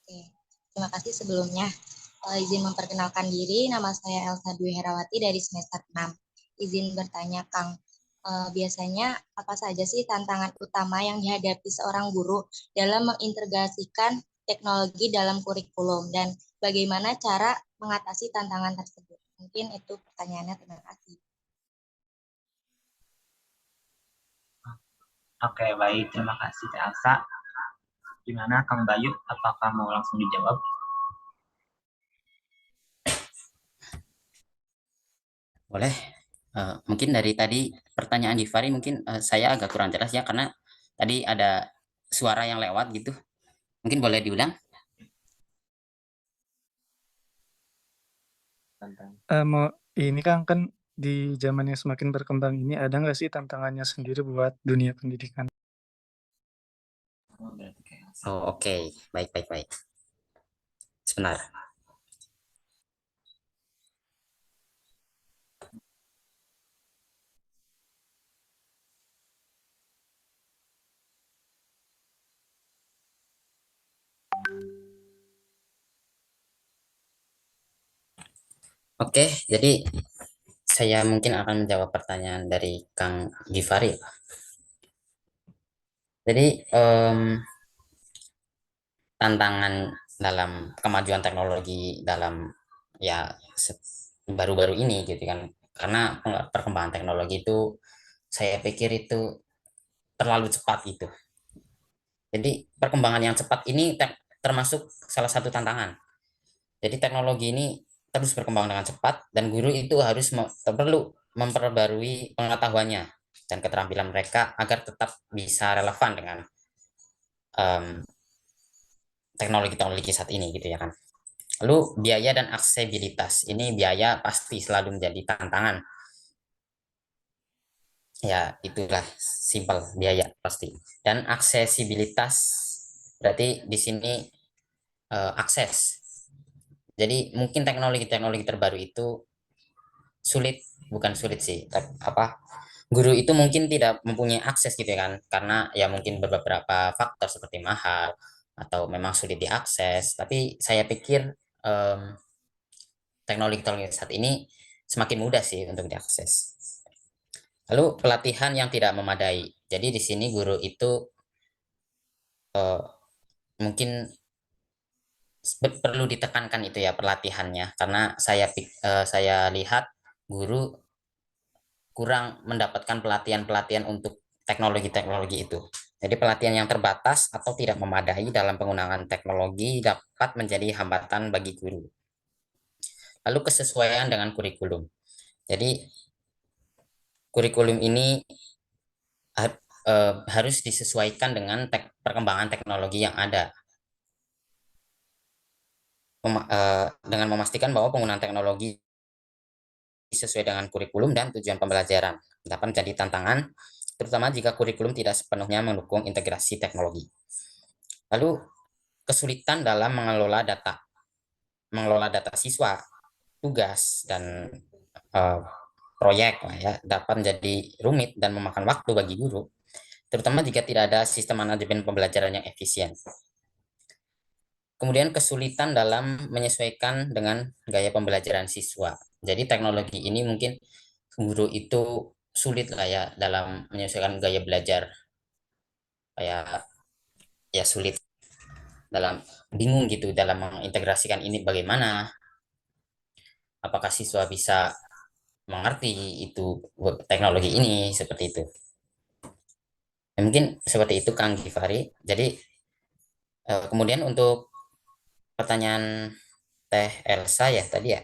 Oke, terima kasih sebelumnya. Izin memperkenalkan diri, nama saya Elsa Dwi Herawati dari semester 6. Izin bertanya Kang, biasanya apa saja sih tantangan utama yang dihadapi seorang guru dalam mengintegrasikan teknologi dalam kurikulum dan bagaimana cara mengatasi tantangan tersebut? Mungkin itu pertanyaannya, terima kasih. Oke, baik. Terima kasih Teh Elsa. Gimana Kang Bayu, apakah mau langsung dijawab? Boleh. Mungkin dari tadi pertanyaan Givari mungkin saya agak kurang jelas ya karena tadi ada suara yang lewat gitu. Mungkin boleh diulang? Ini kan di zaman yang semakin berkembang ini ada nggak sih tantangannya sendiri buat dunia pendidikan? Oh, oke. Baik. Sebentar. Oke, jadi saya mungkin akan menjawab pertanyaan dari Kang Givari. Jadi tantangan dalam kemajuan teknologi dalam ya baru-baru ini gitu kan. Karena perkembangan teknologi itu saya pikir itu terlalu cepat gitu. Jadi perkembangan yang cepat ini termasuk salah satu tantangan. Jadi teknologi ini terus berkembang dengan cepat dan guru itu harus perlu memperbarui pengetahuannya dan keterampilan mereka agar tetap bisa relevan dengan teknologi-teknologi saat ini gitu ya kan. Lalu biaya dan aksesibilitas. Ini biaya pasti selalu menjadi tantangan. Ya, itulah simpel biaya pasti. Dan aksesibilitas berarti di sini akses. Jadi mungkin teknologi-teknologi terbaru itu sulit, bukan sulit sih, apa guru itu mungkin tidak mempunyai akses gitu ya kan, karena ya mungkin beberapa faktor seperti mahal atau memang sulit diakses. Tapi saya pikir teknologi-teknologi saat ini semakin mudah sih untuk diakses. Lalu pelatihan yang tidak memadai. Jadi di sini guru itu mungkin perlu ditekankan itu ya pelatihannya, karena saya lihat guru kurang mendapatkan pelatihan-pelatihan untuk teknologi-teknologi itu. Jadi pelatihan yang terbatas atau tidak memadai dalam penggunaan teknologi dapat menjadi hambatan bagi guru. Lalu kesesuaian dengan kurikulum. Jadi kurikulum ini harus disesuaikan dengan perkembangan teknologi yang ada. Dengan memastikan bahwa penggunaan teknologi sesuai dengan kurikulum dan tujuan pembelajaran dapat menjadi tantangan, terutama jika kurikulum tidak sepenuhnya mendukung integrasi teknologi. Lalu kesulitan dalam mengelola data siswa, tugas dan proyek lah ya, dapat menjadi rumit dan memakan waktu bagi guru, terutama jika tidak ada sistem manajemen pembelajaran yang efisien. Kemudian kesulitan dalam menyesuaikan dengan gaya pembelajaran siswa. Jadi teknologi ini mungkin guru itu sulit lah ya dalam menyesuaikan gaya belajar, kayak ya sulit dalam bingung gitu dalam mengintegrasikan ini bagaimana, apakah siswa bisa mengerti itu teknologi ini seperti itu. Ya, mungkin seperti itu Kang Gifari. Jadi kemudian untuk pertanyaan Teh Elsa ya tadi ya,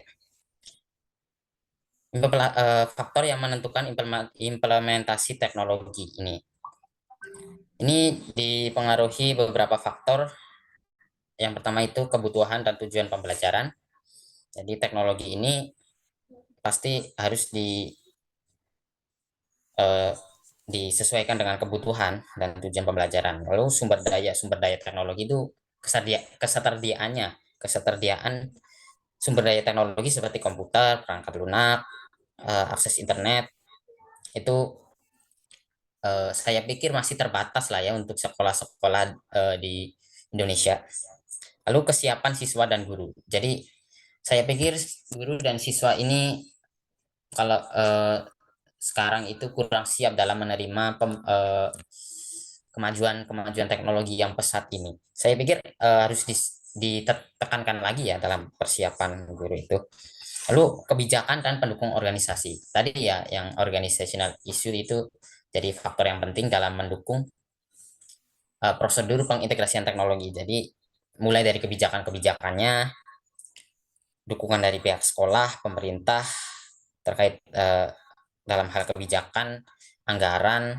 faktor yang menentukan implementasi teknologi ini. Ini dipengaruhi beberapa faktor. Yang pertama itu kebutuhan dan tujuan pembelajaran. Jadi teknologi ini pasti harus disesuaikan dengan kebutuhan dan tujuan pembelajaran. Lalu sumber daya teknologi itu ketersediaan sumber daya teknologi seperti komputer, perangkat lunak, akses internet itu saya pikir masih terbatas lah ya untuk sekolah-sekolah di Indonesia. Lalu kesiapan siswa dan guru. Jadi saya pikir guru dan siswa ini kalau sekarang itu kurang siap dalam menerima kemajuan teknologi yang pesat ini. Saya pikir harus ditekankan lagi ya dalam persiapan guru itu. Lalu kebijakan dan pendukung organisasi. Tadi ya yang organizational issue itu jadi faktor yang penting dalam mendukung prosedur pengintegrasian teknologi. Jadi mulai dari kebijakan-kebijakannya, dukungan dari pihak sekolah, pemerintah terkait dalam hal kebijakan, anggaran,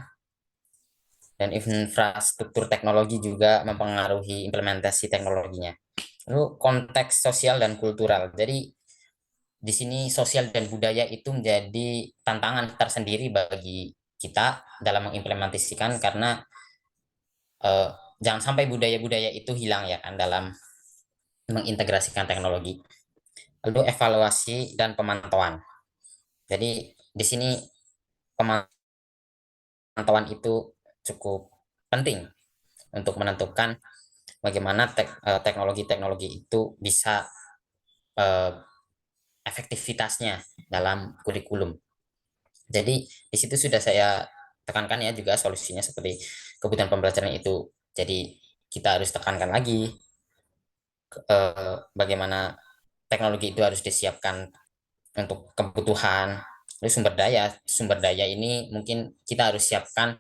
dan infrastruktur teknologi juga mempengaruhi implementasi teknologinya. Lalu konteks sosial dan kultural. Jadi di sini sosial dan budaya itu menjadi tantangan tersendiri bagi kita dalam mengimplementasikan, karena jangan sampai budaya-budaya itu hilang ya kan dalam mengintegrasikan teknologi. Lalu evaluasi dan pemantauan. Jadi di sini pemantauan itu cukup penting untuk menentukan bagaimana teknologi-teknologi itu bisa efektivitasnya dalam kurikulum. Jadi di situ sudah saya tekankan ya juga solusinya seperti kebutuhan pembelajaran itu. Jadi kita harus tekankan lagi bagaimana teknologi itu harus disiapkan untuk kebutuhan. Lalu sumber daya ini mungkin kita harus siapkan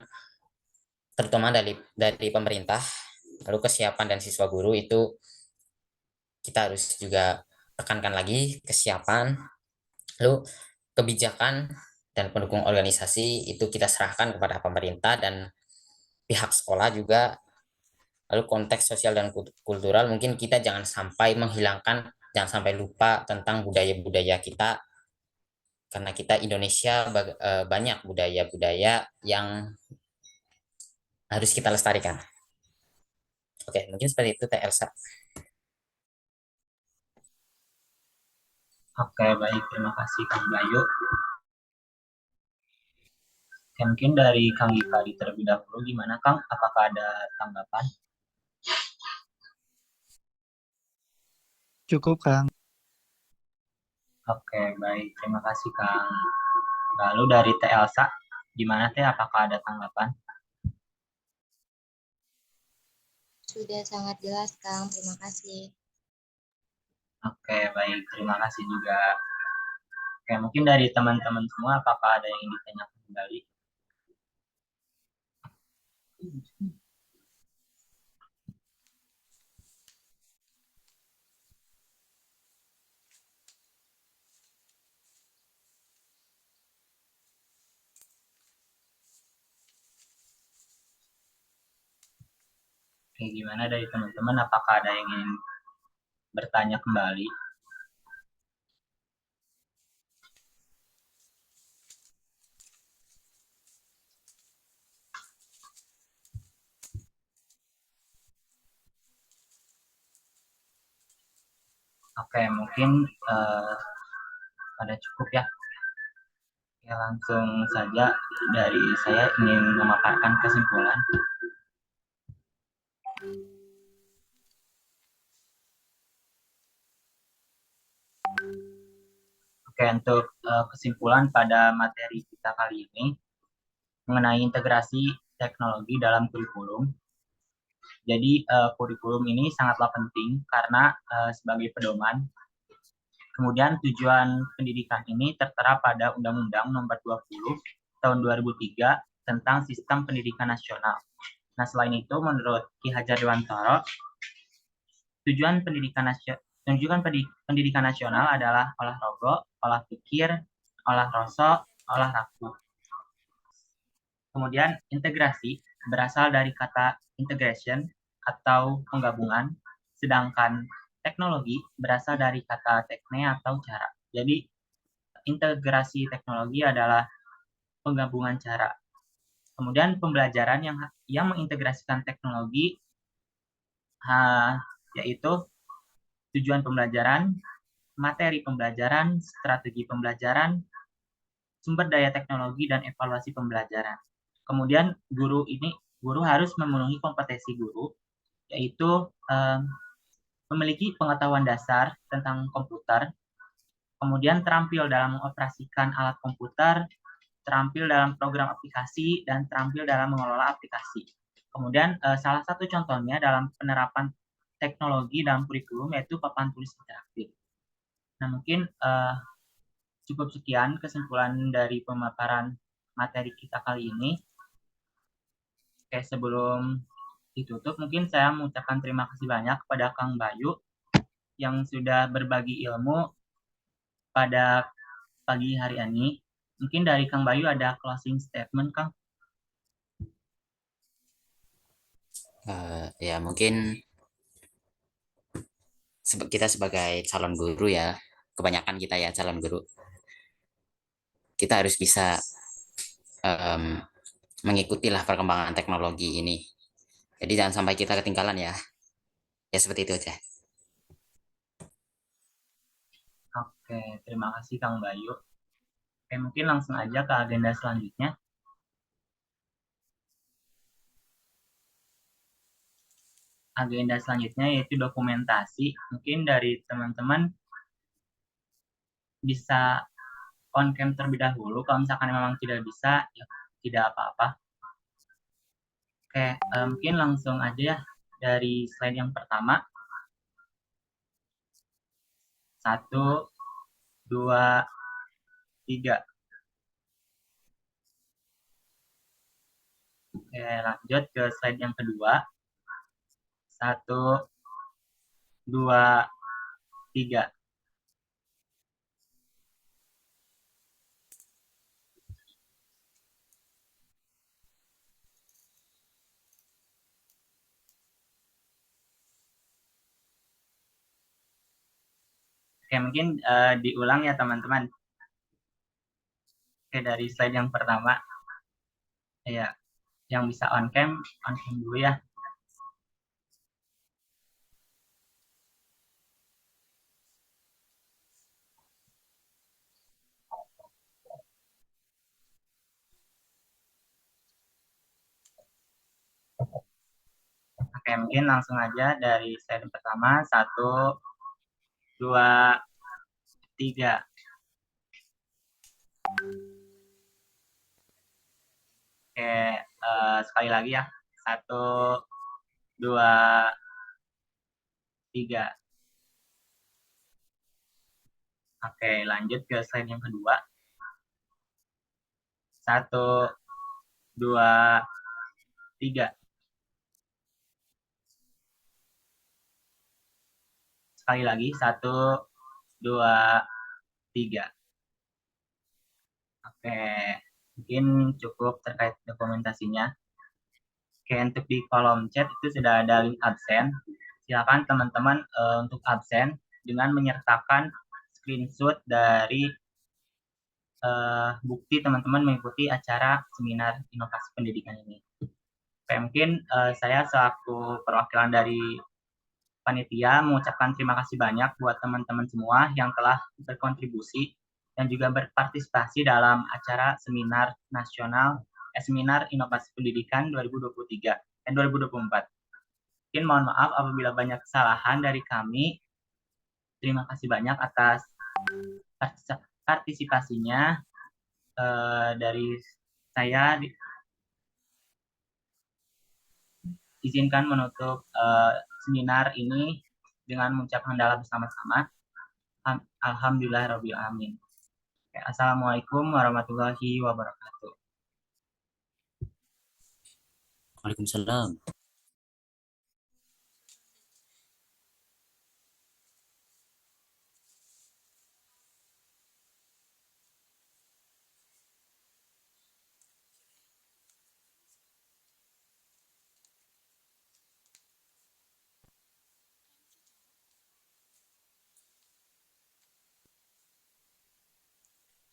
terutama dari pemerintah. Lalu kesiapan dan siswa guru itu kita harus juga tekankan lagi kesiapan. Lalu kebijakan dan pendukung organisasi itu kita serahkan kepada pemerintah dan pihak sekolah juga. Lalu konteks sosial dan kultural mungkin kita jangan sampai menghilangkan, jangan sampai lupa tentang budaya-budaya kita karena kita Indonesia banyak budaya-budaya yang harus kita lestarikan. Oke, mungkin seperti itu Teh Elsa. Oke, baik. Terima kasih Kang Bayu. Oke, mungkin dari Kang Gifari terlebih dahulu. Gimana Kang? Apakah ada tanggapan? Cukup, Kang. Oke, baik. Terima kasih Kang. Lalu dari Teh Elsa, gimana Teh? Apakah ada tanggapan? Sudah sangat jelas, Kang. Terima kasih. Oke, baik. Terima kasih juga. Oke, mungkin dari teman-teman semua, apakah ada yang ingin ditanyakan kembali? Oke, gimana dari teman-teman? Apakah ada yang ingin bertanya kembali? Oke, mungkin ada cukup ya. Ya, langsung saja dari saya ingin memaparkan kesimpulan. Oke, untuk kesimpulan pada materi kita kali ini mengenai integrasi teknologi dalam kurikulum. Jadi kurikulum ini sangatlah penting karena sebagai pedoman. Kemudian tujuan pendidikan ini tertera pada Undang-Undang Nomor 20 Tahun 2003 tentang Sistem Pendidikan Nasional. Nah, selain itu, menurut Ki Hajar Dewantara, tujuan pendidikan nasional adalah olah rogo, olah pikir, olah rasa, olah raku. Kemudian integrasi berasal dari kata integration atau penggabungan, sedangkan teknologi berasal dari kata tekne atau cara. Jadi integrasi teknologi adalah penggabungan cara. Kemudian pembelajaran yang mengintegrasikan teknologi yaitu tujuan pembelajaran, materi pembelajaran, strategi pembelajaran, sumber daya teknologi, dan evaluasi pembelajaran. Kemudian guru harus memenuhi kompetensi guru, yaitu memiliki pengetahuan dasar tentang komputer, kemudian terampil dalam mengoperasikan alat komputer, terampil dalam program aplikasi, dan terampil dalam mengelola aplikasi. Kemudian salah satu contohnya dalam penerapan teknologi dalam kurikulum yaitu papan tulis interaktif. Nah, mungkin cukup sekian kesimpulan dari pemaparan materi kita kali ini. Oke, sebelum ditutup, mungkin saya mengucapkan terima kasih banyak kepada Kang Bayu yang sudah berbagi ilmu pada pagi hari ini. Mungkin dari Kang Bayu ada closing statement, Kang? Ya, mungkin kita sebagai calon guru ya, kebanyakan kita ya calon guru, kita harus bisa mengikutilah perkembangan teknologi ini. Jadi jangan sampai kita ketinggalan ya. Ya seperti itu aja. Oke, terima kasih Kang Bayu. Oke, mungkin langsung aja ke agenda selanjutnya. Agenda selanjutnya yaitu dokumentasi. Mungkin dari teman-teman bisa on cam terlebih dahulu. Kalau misalkan memang tidak bisa, ya tidak apa-apa. Oke, mungkin langsung aja ya dari slide yang pertama. 1, 2, 3. Oke, lanjut ke slide yang kedua. 1, 2, 3. Oke, mungkin diulang ya teman-teman. Oke, dari slide yang pertama. Ya, yang bisa on cam dulu ya. Oke, mungkin langsung aja dari slide pertama. 1, 2, 3. Oke, sekali lagi ya. 1, 2, 3. Oke, lanjut ke slide yang kedua. 1, 2, 3. Sekali lagi, 1, 2, 3. Oke, mungkin cukup terkait dokumentasinya. Oke, untuk di kolom chat itu sudah ada link absen. Silakan teman-teman untuk absen dengan menyertakan screenshot dari bukti teman-teman mengikuti acara seminar inovasi pendidikan ini. Oke, mungkin saya selaku perwakilan dari panitia mengucapkan terima kasih banyak buat teman-teman semua yang telah berkontribusi dan juga berpartisipasi dalam acara seminar nasional Seminar Inovasi Pendidikan 2023 dan 2024. Mungkin mohon maaf apabila banyak kesalahan dari kami. Terima kasih banyak atas partisipasinya dari saya. Izinkan menutup seminar ini dengan mengucapkan hamdalah bersama-sama. Alhamdulillahirabbil alamin. Assalamualaikum warahmatullahi wabarakatuh. Waalaikumsalam.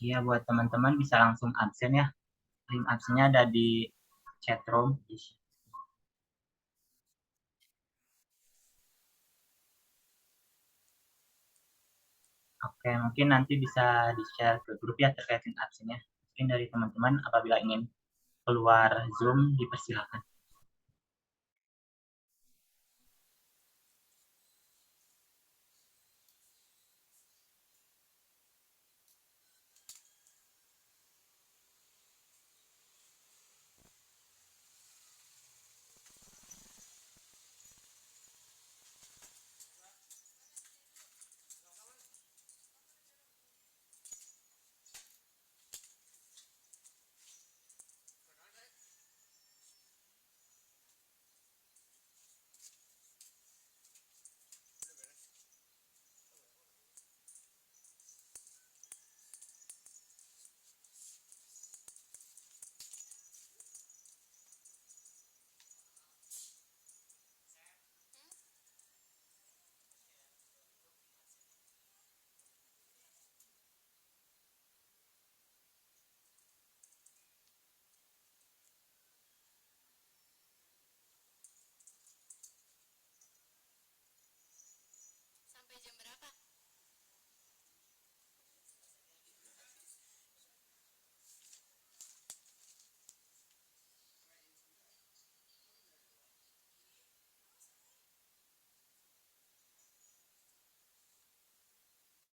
Iya, buat teman-teman bisa langsung absen ya. Link absennya ada di chat room. Oke, mungkin nanti bisa di-share ke grup ya terkait link absennya. Mungkin dari teman-teman apabila ingin keluar Zoom dipersilakan.